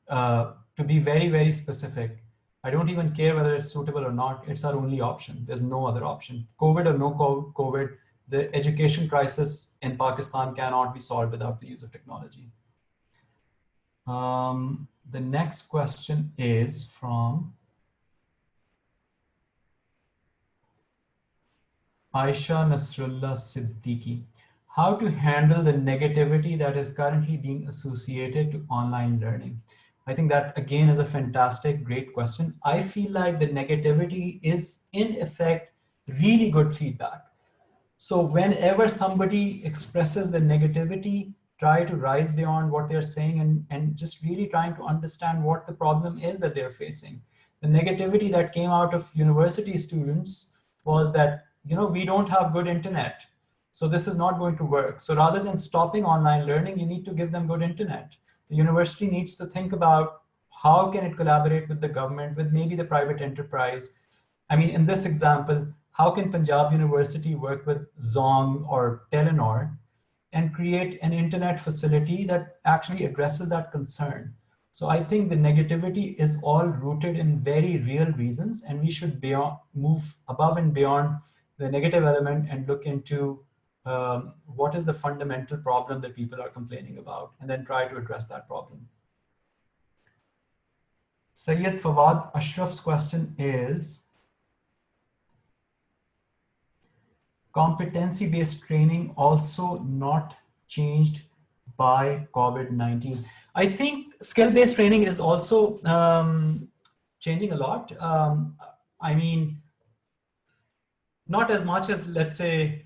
To be very, very specific, I don't even care whether it's suitable or not. It's our only option. There's no other option. COVID or no COVID, the education crisis in Pakistan cannot be solved without the use of technology. The next question is from Aisha Nasrullah Siddiqui. How to handle the negativity that is currently being associated to online learning? I think that again is a fantastic, great question. I feel like the negativity is in effect really good feedback. So whenever somebody expresses the negativity, try to rise beyond what they're saying and just really trying to understand what the problem is that they're facing. The negativity that came out of university students was that, we don't have good internet. So this is not going to work. So rather than stopping online learning, you need to give them good internet. The university needs to think about how can it collaborate with the government, with maybe the private enterprise. I mean, in this example, how can Punjab University work with Zong or Telenor and create an internet facility that actually addresses that concern? So I think the negativity is all rooted in very real reasons, and we should move above and beyond the negative element and look into what is the fundamental problem that people are complaining about, and then try to address that problem. Sayyid Fawad Ashraf's question is, competency-based training also not changed by COVID-19? I think skill-based training is also changing a lot. I mean, not as much as, let's say,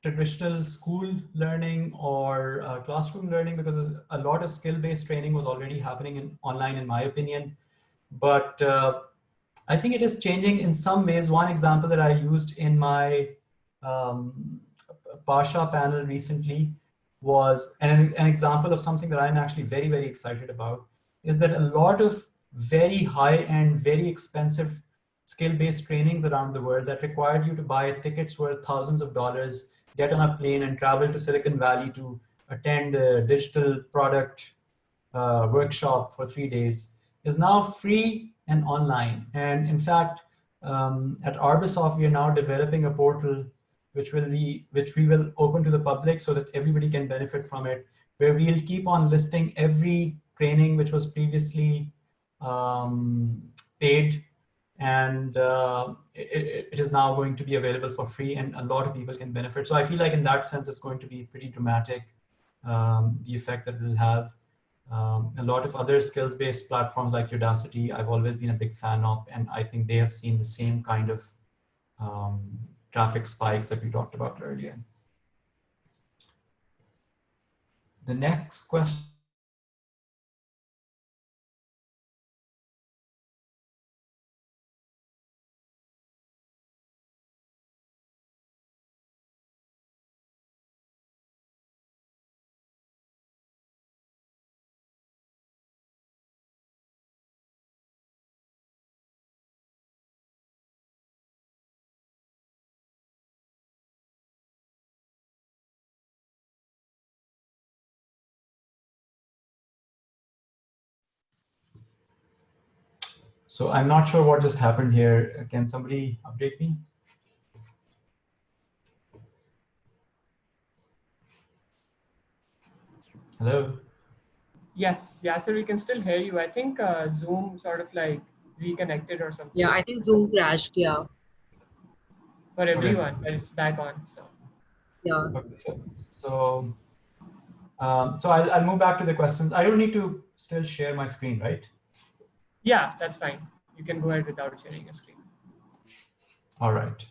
traditional school learning or classroom learning, because a lot of skill-based training was already happening online, in my opinion. But I think it is changing in some ways. One example that I used in my Pasha panel recently was an example of something that I'm actually very, very excited about, is that a lot of very high-end, very expensive skill-based trainings around the world that required you to buy tickets worth thousands of dollars, get on a plane and travel to Silicon Valley to attend the digital product workshop for 3 days, is now free and online. And in fact, at Arbisoft, we are now developing a portal which we will open to the public so that everybody can benefit from it, where we'll keep on listing every training which was previously paid, and it is now going to be available for free, and a lot of people can benefit. So I feel like in that sense, it's going to be pretty dramatic, the effect that it will have. A lot of other skills-based platforms like Udacity, I've always been a big fan of, and I think they have seen the same kind of traffic spikes that we talked about earlier. The next question So I'm not sure what just happened here. Can somebody update me? Hello? Yes, Yasser, we can still hear you. I think Zoom sort of like reconnected or Yeah, something I think Zoom crashed. Yeah, for Okay. everyone, but it's back on. So yeah. Okay. So I'll move back to the questions. I don't need to still share my screen, right? yeah, that's fine. You can go ahead without sharing a screen. All right.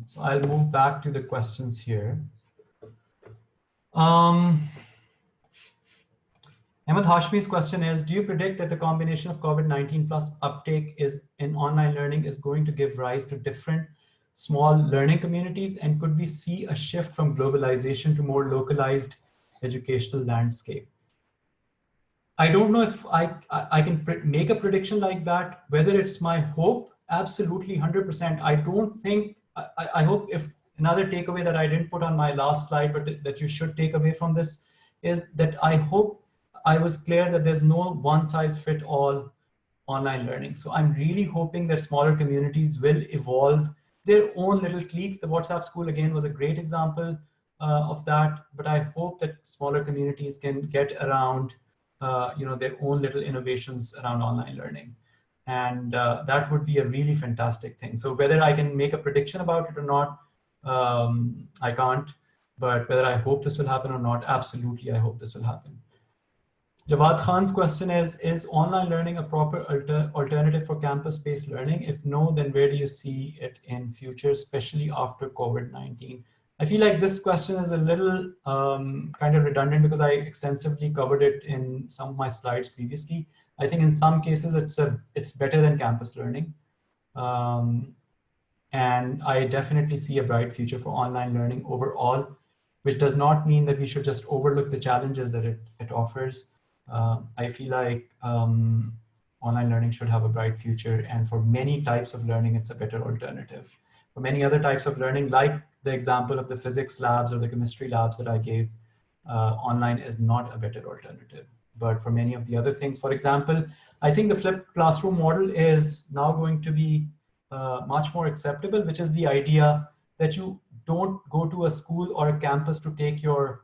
So I'll move back to the questions here. Ahmed Hashmi's question is, do you predict that the combination of COVID-19 plus uptake in online learning is going to give rise to different small learning communities? And could we see a shift from globalization to more localized educational landscape? I don't know if I can make a prediction like that. Whether it's my hope, absolutely 100%. I don't think, I hope if another takeaway that I didn't put on my last slide, but that you should take away from this is that I hope I was clear that there's no one size fit all online learning. So I'm really hoping that smaller communities will evolve their own little cliques. The WhatsApp school again was a great example of that, but I hope that smaller communities can get around their own little innovations around online learning. And that would be a really fantastic thing. So whether I can make a prediction about it or not, I can't, but whether I hope this will happen or not, absolutely, I hope this will happen. Jawad Khan's question is online learning a proper alternative for campus-based learning? If no, then where do you see it in future, especially after COVID-19? I feel like this question is a little kind of redundant because I extensively covered it in some of my slides previously. I think in some cases it's better than campus learning. And I definitely see a bright future for online learning overall, which does not mean that we should just overlook the challenges that it offers. I feel like online learning should have a bright future, and for many types of learning, it's a better alternative. For many other types of learning, like the example of the physics labs or the chemistry labs that I gave, online is not a better alternative. But for many of the other things, for example, I think the flipped classroom model is now going to be much more acceptable, which is the idea that you don't go to a school or a campus to take your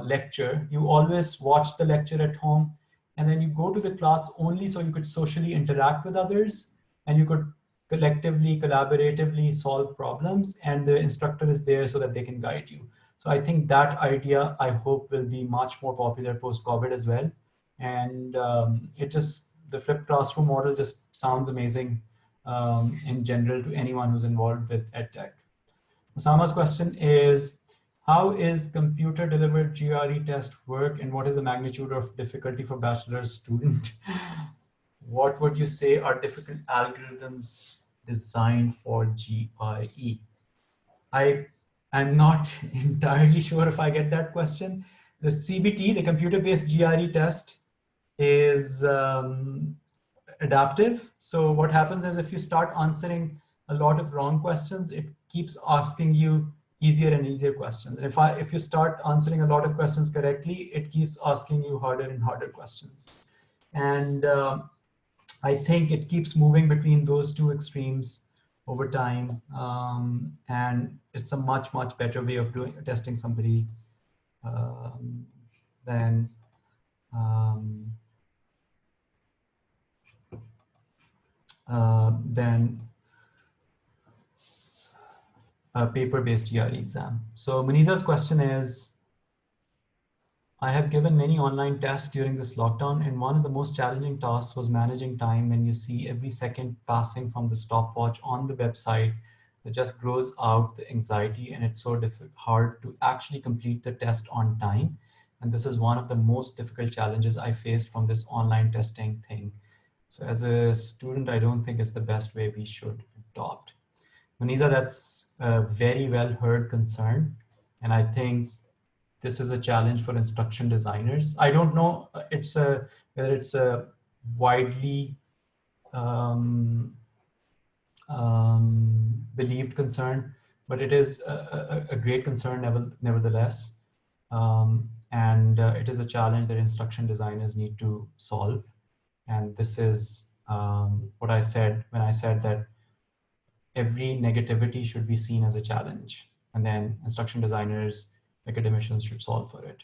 lecture. You always watch the lecture at home, and then you go to the class only so you could socially interact with others and you could collectively, collaboratively solve problems, and the instructor is there so that they can guide you. So I think that idea, I hope, will be much more popular post-COVID as well. And the flipped classroom model just sounds amazing in general to anyone who's involved with EdTech. Osama's question is, how is computer delivered GRE test work and what is the magnitude of difficulty for bachelor's student? What would you say are difficult algorithms designed for GRE? I'm not entirely sure if I get that question. The CBT, the computer-based GRE test, is adaptive. So what happens is if you start answering a lot of wrong questions, it keeps asking you easier and easier questions. And if you start answering a lot of questions correctly, it keeps asking you harder and harder questions. And I think it keeps moving between those two extremes over time. And it's a much, much better way of testing somebody than than a paper-based GRE exam. So Muniza's question is, I have given many online tests during this lockdown, and one of the most challenging tasks was managing time when you see every second passing from the stopwatch on the website. It just grows out the anxiety, and it's so hard to actually complete the test on time. And this is one of the most difficult challenges I faced from this online testing thing. So as a student, I don't think it's the best way we should adopt. Muniza, that's a very well heard concern. And I think this is a challenge for instruction designers. I don't know whether it's a widely believed concern, but it is a great concern nevertheless. And it is a challenge that instruction designers need to solve. And this is what I said when I said that every negativity should be seen as a challenge, and then instruction designers, academicians should solve for it.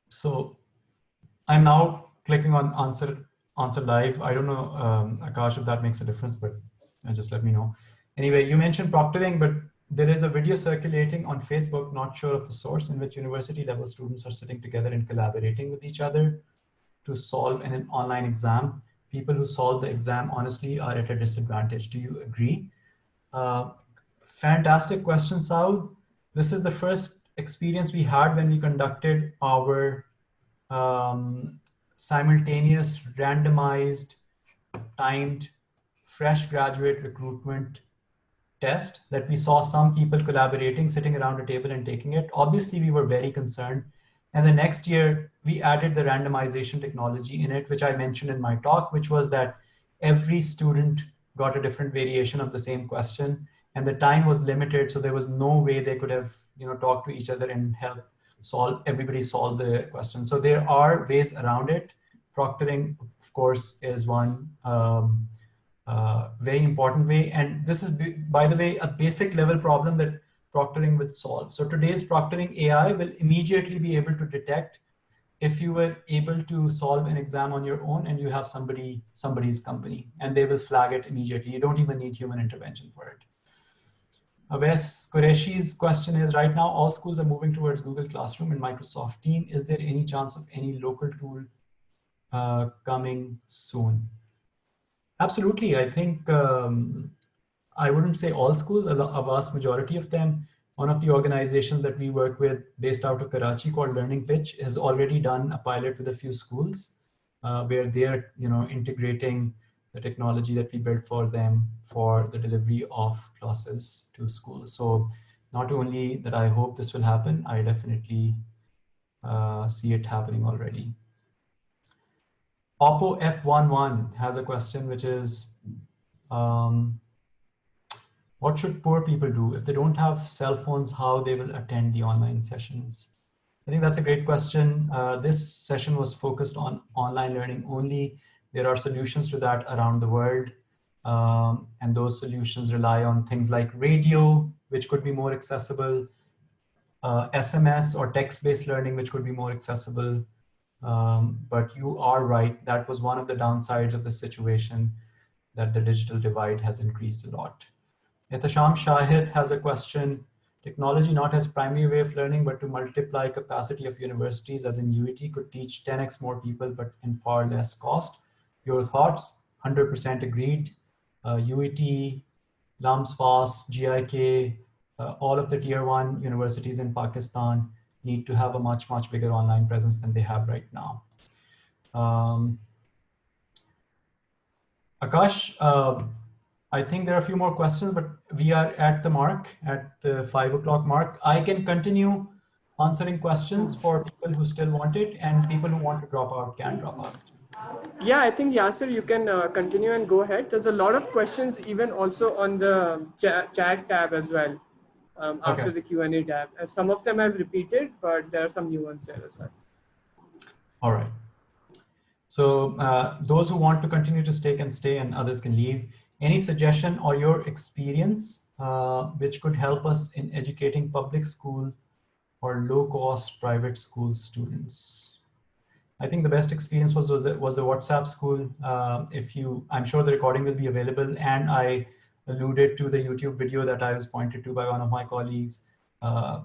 So I'm now clicking on answer live. I don't know, Akash, if that makes a difference, but just let me know. Anyway, you mentioned proctoring, but there is a video circulating on Facebook, not sure of the source, in which university level students are sitting together and collaborating with each other to solve an online exam. People who solve the exam honestly are at a disadvantage. Do you agree? Uh, Fantastic question, Saud. This is the first experience we had when we conducted our simultaneous, randomized, timed, fresh graduate recruitment test, that we saw some people collaborating, sitting around a table and taking it. Obviously, we were very concerned. And the next year, we added the randomization technology in it, which I mentioned in my talk, which was that every student got a different variation of the same question, and the time was limited, so there was no way they could have talked to each other and help everybody solve the question. So there are ways around it. Proctoring, of course, is one very important way. And this is, by the way, a basic level problem that proctoring will solve. So today's proctoring AI will immediately be able to detect if you were able to solve an exam on your own and you have somebody's company, and they will flag it immediately. You don't even need human intervention for it. Wes Qureshi's question is, right now, all schools are moving towards Google Classroom and Microsoft Team. Is there any chance of any local tool coming soon? Absolutely. I think I wouldn't say all schools, a vast majority of them. One of the organizations that we work with based out of Karachi called Learning Pitch has already done a pilot with a few schools where they're integrating the technology that we built for them for the delivery of classes to schools. So not only that I hope this will happen, I definitely see it happening already. Oppo F11 has a question, which is, what should poor people do if they don't have cell phones? How they will attend the online sessions? I think that's a great question. This session was focused on online learning only. There are solutions to that around the world. And those solutions rely on things like radio, which could be more accessible, SMS or text-based learning, which could be more accessible. But you are right, that was one of the downsides of the situation, that the digital divide has increased a lot. Ehtasham Shahid has a question. Technology not as primary way of learning, but to multiply capacity of universities, as in UET could teach 10x more people, but in far less cost. Your thoughts? 100% agreed. UET, LAMS, FAS, GIK, all of the tier 1 universities in Pakistan need to have a much, much bigger online presence than they have right now. Akash, I think there are a few more questions, but we are at the mark, at the 5 o'clock mark. I can continue answering questions for people who still want it, and people who want to drop out can drop out. Yeah, I think Yasser, you can continue and go ahead. There's a lot of questions even also on the chat tab as well after Okay. the Q&A tab. Some of them I've repeated, but there are some new ones there as well. All right. So those who want to continue to stay can stay, and others can leave. Any suggestion or your experience which could help us in educating public school or low-cost private school students? I think the best experience was the WhatsApp school. I'm sure the recording will be available, and I alluded to the YouTube video that I was pointed to by one of my colleagues.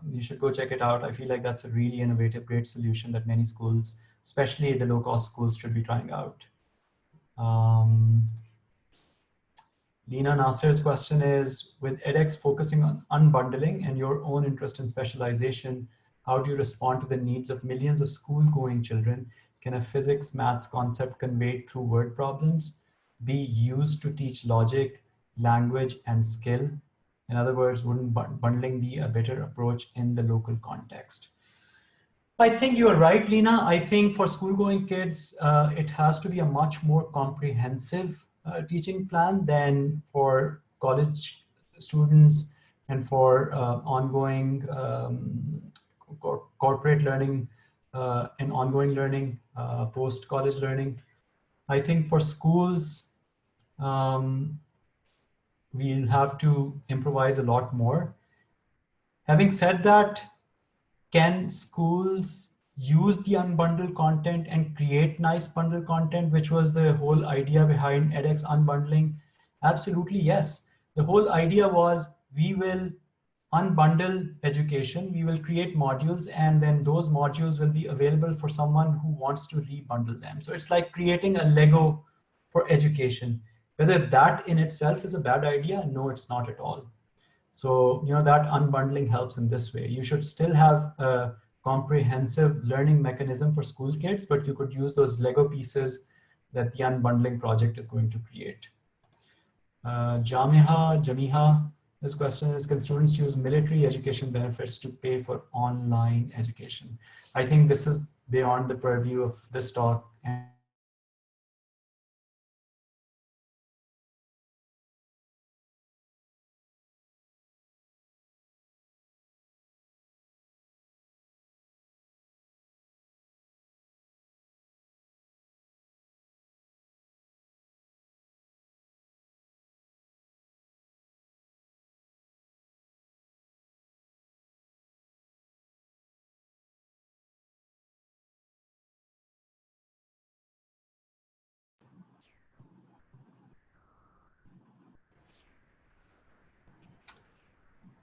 You should go check it out. I feel like that's a really innovative, great solution that many schools, especially the low-cost schools, should be trying out. Lena Nasser's question is, with edX focusing on unbundling and your own interest in specialization, how do you respond to the needs of millions of school-going children? Can a physics, maths concept conveyed through word problems be used to teach logic, language, and skill? In other words, wouldn't bundling be a better approach in the local context? I think you are right, Lena. I think for school-going kids, it has to be a much more comprehensive teaching plan than for college students and for ongoing corporate learning and ongoing learning. post-college learning. I think for schools, um, we'll have to improvise a lot more. Having said that, can schools use the unbundled content and create nice bundled content, which was the whole idea behind edX unbundling? Absolutely, yes. The whole idea was we will unbundle education, we will create modules, and then those modules will be available for someone who wants to rebundle them. So it's like creating a Lego for education. Whether that in itself is a bad idea, no, it's not at all. So, that unbundling helps in this way. You should still have a comprehensive learning mechanism for school kids, but you could use those Lego pieces that the unbundling project is going to create. Jamiha, this question is, can students use military education benefits to pay for online education? I think this is beyond the purview of this talk.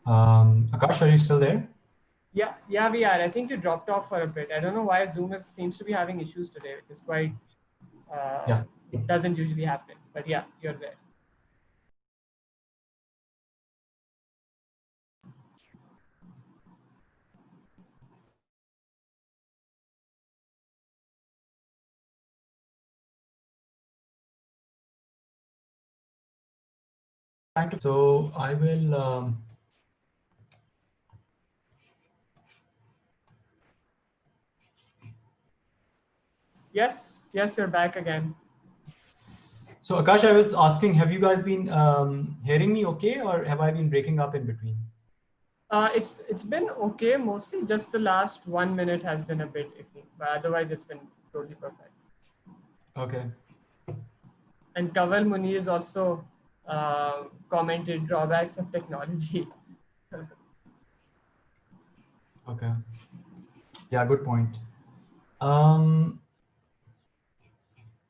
Akash, are you still there? Yeah, we are. I think you dropped off for a bit. I don't know why Zoom seems to be having issues today, which is quite, Yeah. it doesn't usually happen. But yeah, you're there. So I will. Yes, you're back again. So Akash, I was asking, have you guys been hearing me okay, or have I been breaking up in between? It's been okay. Mostly just the last 1 minute has been a bit iffy, but otherwise it's been totally perfect. Okay. And Kaval Munir is also commented drawbacks of technology. Okay. Yeah, good point.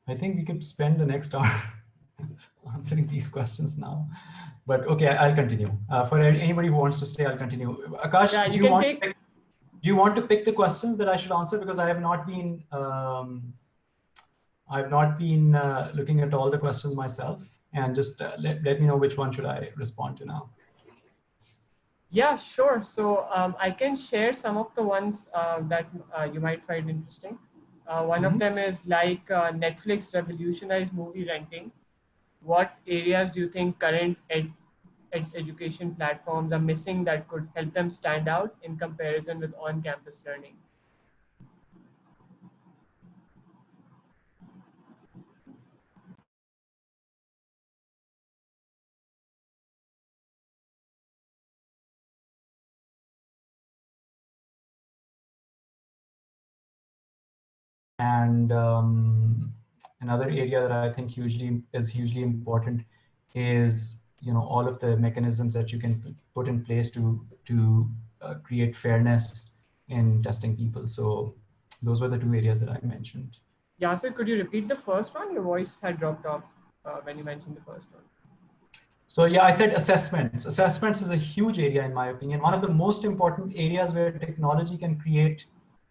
I think we could spend the next hour answering these questions now, but okay, I'll continue. For anybody who wants to stay, I'll continue. Akash, Yeah, do you want to pick the questions that I should answer, because I have not been looking at all the questions myself, and just let me know which one should I respond to now. Yeah, sure. So I can share some of the ones that you might find interesting. One of them is like Netflix revolutionized movie renting. What areas do you think current education platforms are missing that could help them stand out in comparison with on-campus learning? And another area that I think is hugely important is all of the mechanisms that you can put in place to create fairness in testing people. So those were the two areas that I mentioned. Yasser, could you repeat the first one? Your voice had dropped off when you mentioned the first one. So yeah, I said assessments. Assessments is a huge area, in my opinion. One of the most important areas where technology can create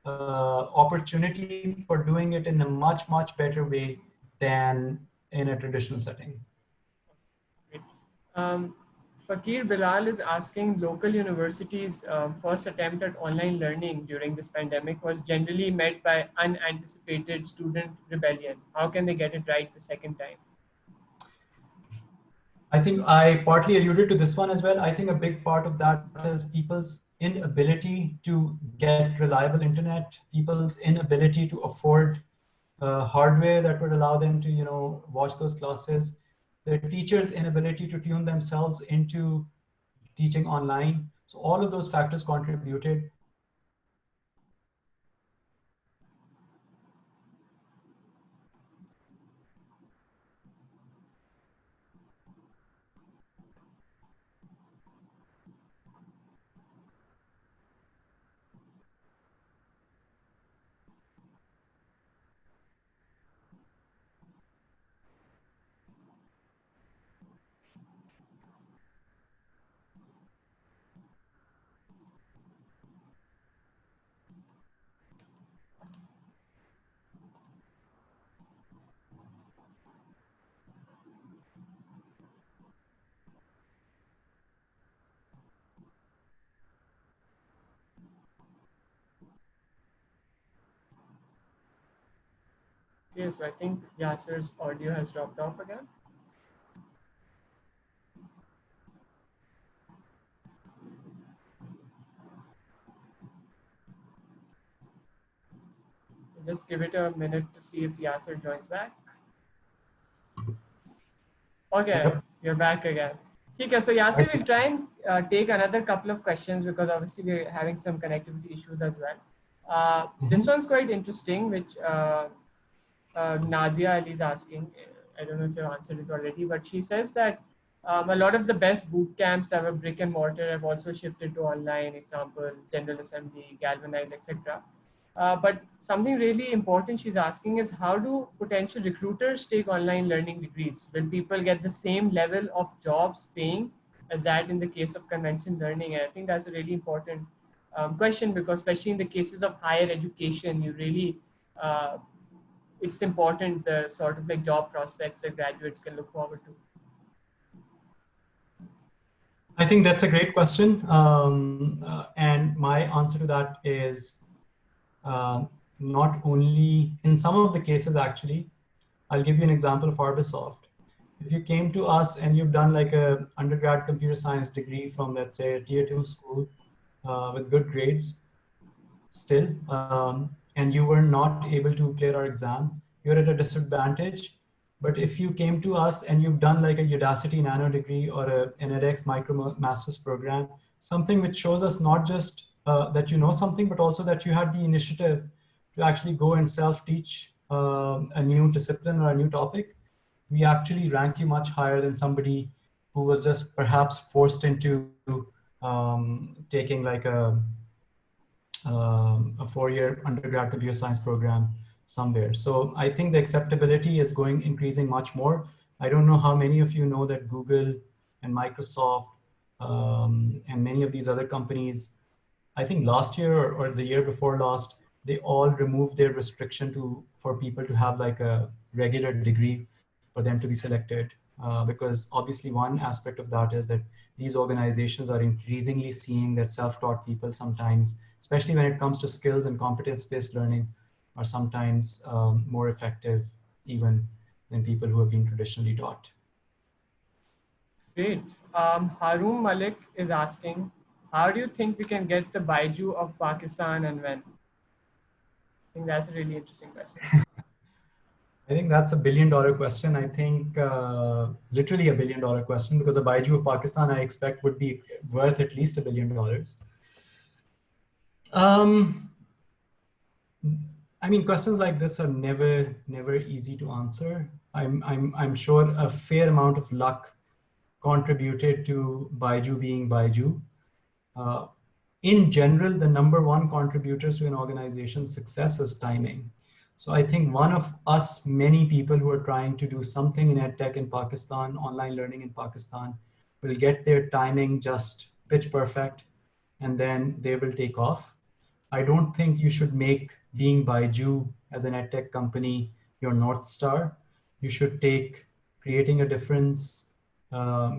opportunity for doing it in a much, much better way than in a traditional setting. Great. Fakir Bilal is asking, local universities' first attempt at online learning during this pandemic was generally met by unanticipated student rebellion. How can they get it right the second time? I think I partly alluded to this one as well. I think a big part of that is people's inability to get reliable internet, people's inability to afford hardware that would allow them to, watch those classes, the teachers' inability to tune themselves into teaching online. So all of those factors contributed. Okay, so I think Yasser's audio has dropped off again. Just give it a minute to see if Yasser joins back. Okay, Yep. you're back again. Okay, so Yasser will try and take another couple of questions because obviously we're having some connectivity issues as well. This Mhm. one's quite interesting, which Nazia Ali is asking. I don't know if you answered it already, but she says that a lot of the best boot camps have a brick and mortar have also shifted to online, example, General Assembly, Galvanize, etc. But something really important she's asking is how do potential recruiters take online learning degrees? Will people get the same level of jobs paying as that in the case of convention learning? And I think that's a really important question because especially in the cases of higher education, you really uh, it's important the sort of like job prospects that graduates can look forward to. I think that's a great question. And my answer to that is not only in some of the cases, actually, I'll give you an example of Arbisoft. If you came to us and you've done like a undergrad computer science degree from, let's say, a tier two school with good grades, still, and you were not able to clear our exam, you're at a disadvantage. But if you came to us and you've done like a Udacity nano degree or an edX micro master's program, something which shows us not just that you know something, but also that you had the initiative to actually go and self-teach a new discipline or a new topic, we actually rank you much higher than somebody who was just perhaps forced into taking like a four-year undergrad computer science program somewhere. So I think the acceptability is going increasing much more. I don't know how many of you know that Google and Microsoft and many of these other companies, I think last year or the year before last, they all removed their restriction for people to have like a regular degree for them to be selected. Because obviously one aspect of that is that these organizations are increasingly seeing that self-taught people sometimes, especially when it comes to skills and competence-based learning, are sometimes more effective even than people who have been traditionally taught. Great. Haroon Malik is asking, how do you think we can get the Baiju of Pakistan and when? I think that's a really interesting question. I think that's $1 billion question. I think literally $1 billion question because a Baiju of Pakistan, I expect, would be worth at least $1 billion. Um, I mean, questions like this are never easy to answer. I'm sure a fair amount of luck contributed to Baiju being Baiju. Uh, in general, the number one contributors to an organization's success is timing. So I think one of us, many people who are trying to do something in edtech in Pakistan, online learning in Pakistan, will get their timing just pitch perfect, and then they will take off. I don't think you should make being Baiju as an edtech company your North Star. You should take creating a difference,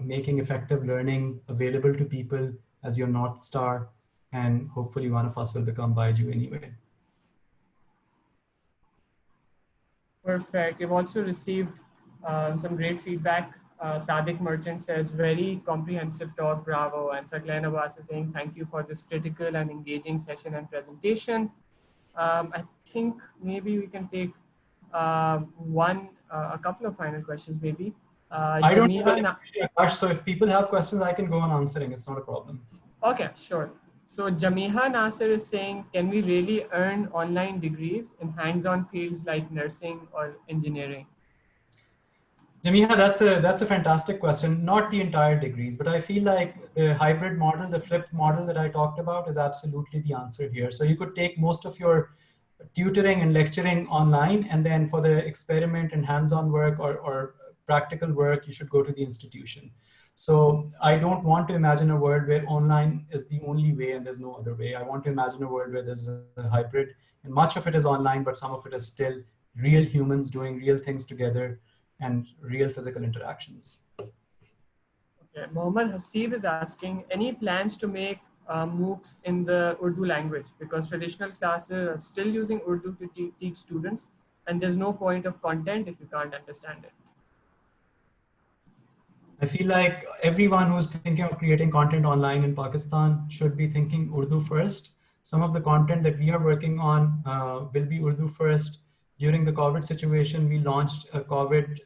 making effective learning available to people as your North Star, and hopefully one of us will become Baiju anyway. Perfect. You've also received some great feedback. Sadiq Merchant says, very comprehensive talk, bravo. And Saklan Abbas is saying, thank you for this critical and engaging session and presentation. I think maybe we can take a couple of final questions maybe. I don't have Jamiha, any rush, so if people have questions, I can go on answering. It's not a problem. okay, sure. So Jamiha Nasser is saying, can we really earn online degrees in hands-on fields like nursing or engineering? Jamiha, that's a fantastic question. Not the entire degrees, but I feel like the hybrid model, the flipped model that I talked about is absolutely the answer here. So you could take most of your tutoring and lecturing online, and then for the experiment and hands-on work or practical work, you should go to the institution. So I don't want to imagine a world where online is the only way and there's no other way. I want to imagine a world where there's a hybrid, and much of it is online, but some of it is still real humans doing real things together and real physical interactions. Okay. Mohammed Hasib is asking, any plans to make MOOCs in the Urdu language? Because traditional classes are still using Urdu to teach students. and there's no point of content if you can't understand it. I feel like everyone who's thinking of creating content online in Pakistan should be thinking Urdu first. Some of the content that we are working on will be Urdu first. During the COVID situation, we launched a COVID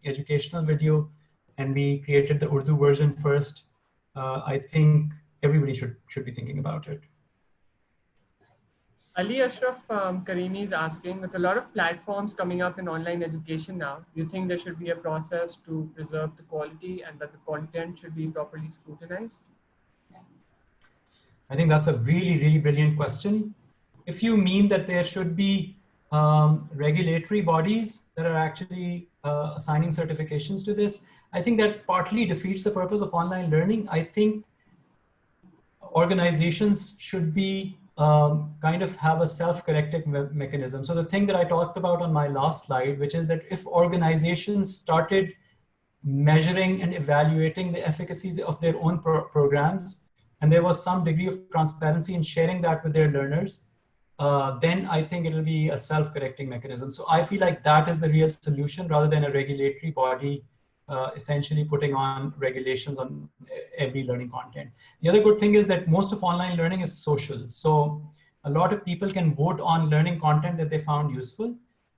educational video, and we created the Urdu version first. I think everybody should be thinking about it. Ali Ashraf Karimi is asking, with a lot of platforms coming up in online education now, do you think there should be a process to preserve the quality and that the content should be properly scrutinized? I think that's a really, really brilliant question. If you mean that there should be regulatory bodies that are actually assigning certifications to this, I think that partly defeats the purpose of online learning. I think organizations should be kind of have a self-correcting mechanism. So the thing that I talked about on my last slide, which is that if organizations started measuring and evaluating the efficacy of their own programs, and there was some degree of transparency in sharing that with their learners, then I think it'll be a self-correcting mechanism. So I feel like that is the real solution rather than a regulatory body essentially putting on regulations on every learning content. The other good thing is that most of online learning is social. So a lot of people can vote on learning content that they found useful,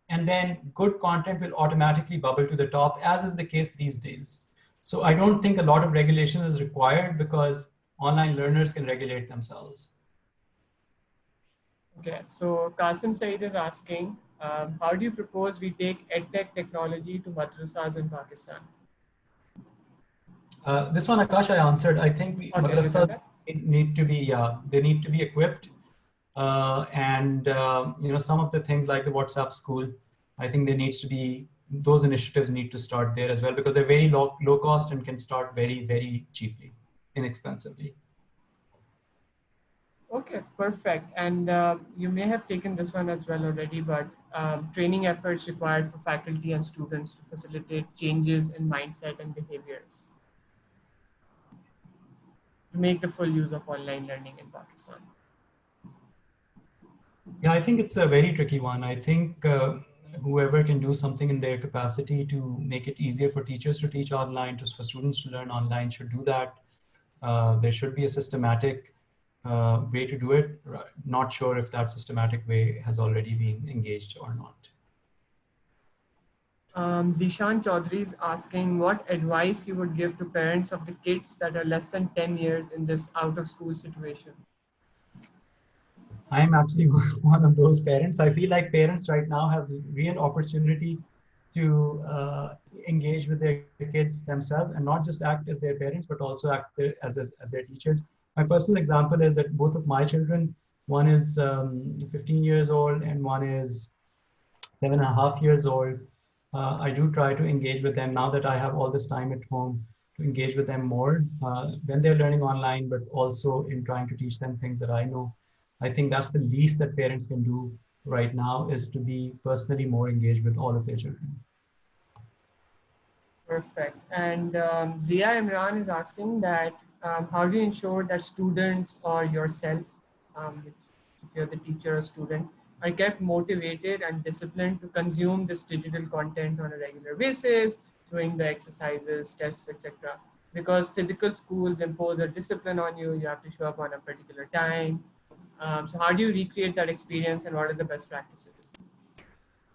and then good content will automatically bubble to the top, as is the case these days. So I don't think a lot of regulation is required because online learners can regulate themselves. Okay, so Qasim Saeed is asking, how do you propose we take edtech technology to madrasas in Pakistan? This one, Akash, I answered. I think madrasas need to be, they need to be equipped. And some of the things like the WhatsApp school, I think there needs to be, those initiatives need to start there as well because they're very low cost and can start very, very cheaply, inexpensively. Okay, perfect. And you may have taken this one as well already, but training efforts required for faculty and students to facilitate changes in mindset and behaviors to make the full use of online learning in Pakistan. Yeah, I think it's a very tricky one. I think whoever can do something in their capacity to make it easier for teachers to teach online, for students to learn online, should do that. There should be a systematic way to do it. Not sure if that systematic way has already been engaged or not. Zishan Chaudhary is asking what advice you would give to parents of the kids that are less than 10 years in this out of school situation. I am actually one of those parents. I feel like parents right now have real opportunity to engage with their kids themselves and not just act as their parents, but also act as their teachers. My personal example is that both of my children, one is 15 years old and one is 7.5 years old. I do try to engage with them now that I have all this time at home to engage with them more when they're learning online, but also in trying to teach them things that I know. I think that's the least that parents can do right now is to be personally more engaged with all of their children. Perfect. And Zia Imran is asking that how do you ensure that students or yourself, if you're the teacher or student, are kept motivated and disciplined to consume this digital content on a regular basis, doing the exercises, tests, etc. Because physical schools impose a discipline on you, you have to show up on a particular time. So how do you recreate that experience and what are the best practices?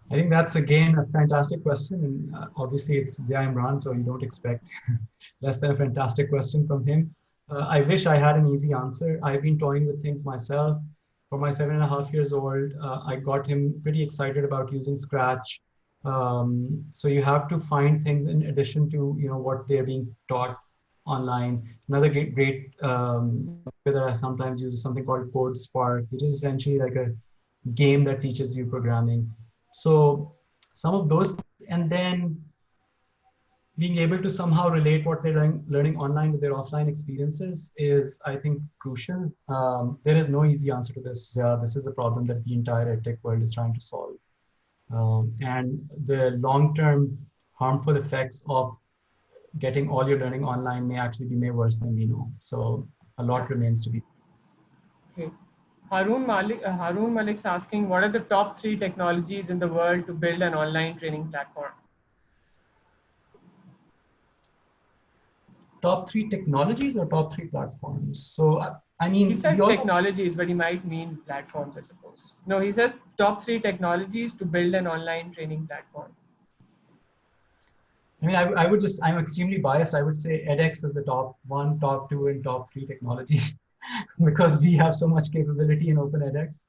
I think that's again a fantastic question, and obviously it's Zia Imran, so you don't expect less than a fantastic question from him. I wish I had an easy answer. I've been toying with things myself. For my 7.5 years old, I got him pretty excited about using Scratch. So you have to find things in addition to what they're being taught online. Another great that I sometimes use is something called Code Spark, which is essentially like a game that teaches you programming. So some of those, and then being able to somehow relate what they're learning online with their offline experiences is, I think, crucial. There is no easy answer to this. This is a problem that the entire edtech world is trying to solve. And the long-term harmful effects of getting all your learning online may actually be way worse than we know. So a lot remains to be. Okay. Harun Malik's asking, what are the top 3 technologies in the world to build an online training platform? Top 3 technologies or top 3 platforms? So, I mean, he said technologies, but he might mean platforms, I suppose. No, he says top 3 technologies to build an online training platform. I mean, I would just, I'm extremely biased. I would say edX is the top 1, top 2, and top 3 technology because we have so much capability in Open edX.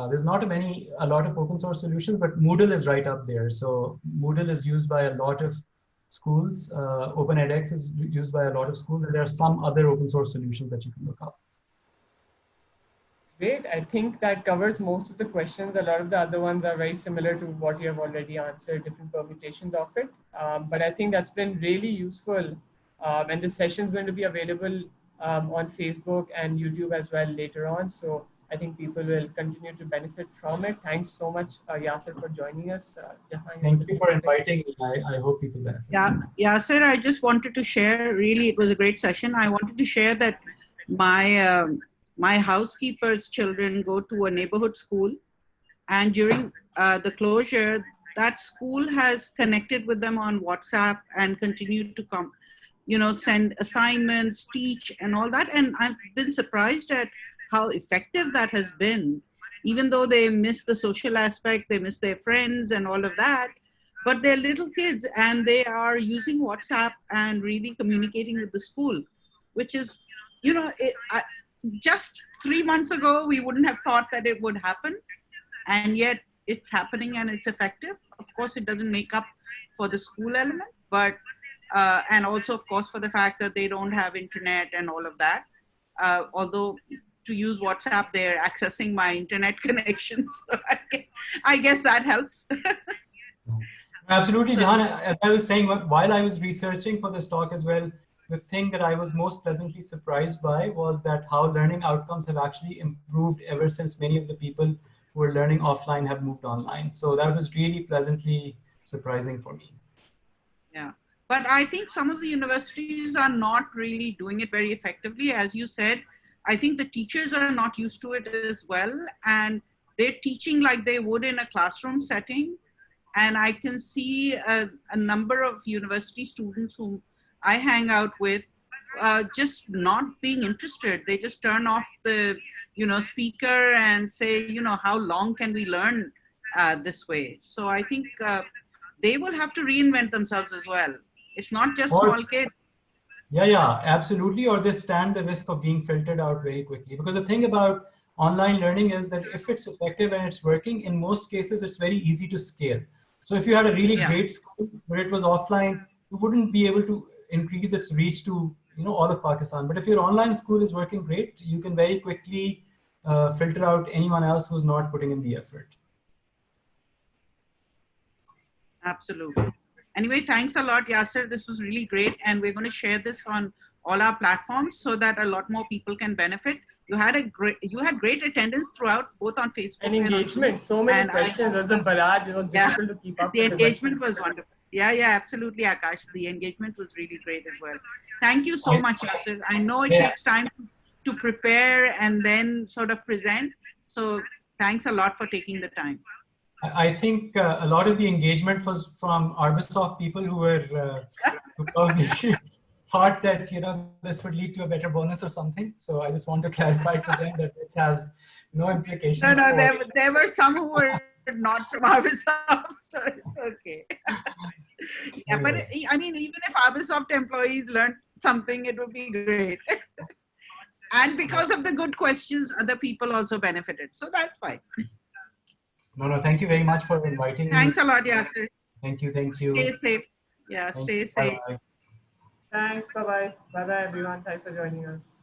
There's not a lot of open source solutions, but Moodle is right up there. So Moodle is used by a lot of schools. Open edX is used by a lot of schools, and there are some other open source solutions that you can look up. Great. I think that covers most of the questions. A lot of the other ones are very similar to what you have already answered, different permutations of it. But I think that's been really useful. And the session is going to be available on Facebook and YouTube as well later on. So I think people will continue to benefit from it. Thanks so much, Yasser, for joining us. Thank you for inviting me. I hope people benefit. Yeah, Yasser, I just wanted to share, really, it was a great session. I wanted to share that my housekeeper's children go to a neighborhood school, and during the closure, that school has connected with them on WhatsApp and continued to send assignments, teach, and all that. And I've been surprised at how effective that has been, even though they miss the social aspect, they miss their friends and all of that. But they're little kids and they are using WhatsApp and really communicating with the school, which is, just 3 months ago, we wouldn't have thought that it would happen. And yet it's happening and it's effective. Of course, it doesn't make up for the school element, but, and also of course, for the fact that they don't have internet and all of that. Although to use WhatsApp, they're accessing my internet connections. So I guess that helps. Absolutely, Jahan. As I was saying, while I was researching for this talk as well, the thing that I was most pleasantly surprised by was that how learning outcomes have actually improved ever since many of the people who were learning offline have moved online. So that was really pleasantly surprising for me. Yeah, but I think some of the universities are not really doing it very effectively. As you said, I think the teachers are not used to it as well, and they're teaching like they would in a classroom setting. And I can see a number of university students whom I hang out with just not being interested. They just turn off the speaker and say, how long can we learn this way? So I think they will have to reinvent themselves as well. It's not just small kids. Yeah, absolutely. Or they stand the risk of being filtered out very quickly. Because the thing about online learning is that if it's effective and it's working, in most cases, it's very easy to scale. So if you had a really great school where it was offline, you wouldn't be able to increase its reach to all of Pakistan. But if your online school is working great, you can very quickly filter out anyone else who's not putting in the effort. Absolutely. Anyway, thanks a lot, Yasser. This was really great. And we're going to share this on all our platforms so that a lot more people can benefit. You had great attendance throughout, both on Facebook and engagement. And so many questions. As a barrage, it was difficult to keep up. The engagement was wonderful. Yeah, absolutely, Akash. The engagement was really great as well. Thank you so much, Yasser. I know it takes time to prepare and then sort of present. So thanks a lot for taking the time. I think a lot of the engagement was from Arbisoft people who were who probably thought that this would lead to a better bonus or something. So I just want to clarify to them that this has no implications. No, there were some who were not from Arbisoft, so it's okay. Yeah, but I mean, even if Arbisoft employees learned something, it would be great. And because of the good questions, other people also benefited. So that's fine. No, thank you very much for inviting me. Thanks a lot, Yasser. Thank you. Stay safe. Yeah, stay safe. Thanks. Bye-bye. Bye-bye, everyone. Thanks for joining us.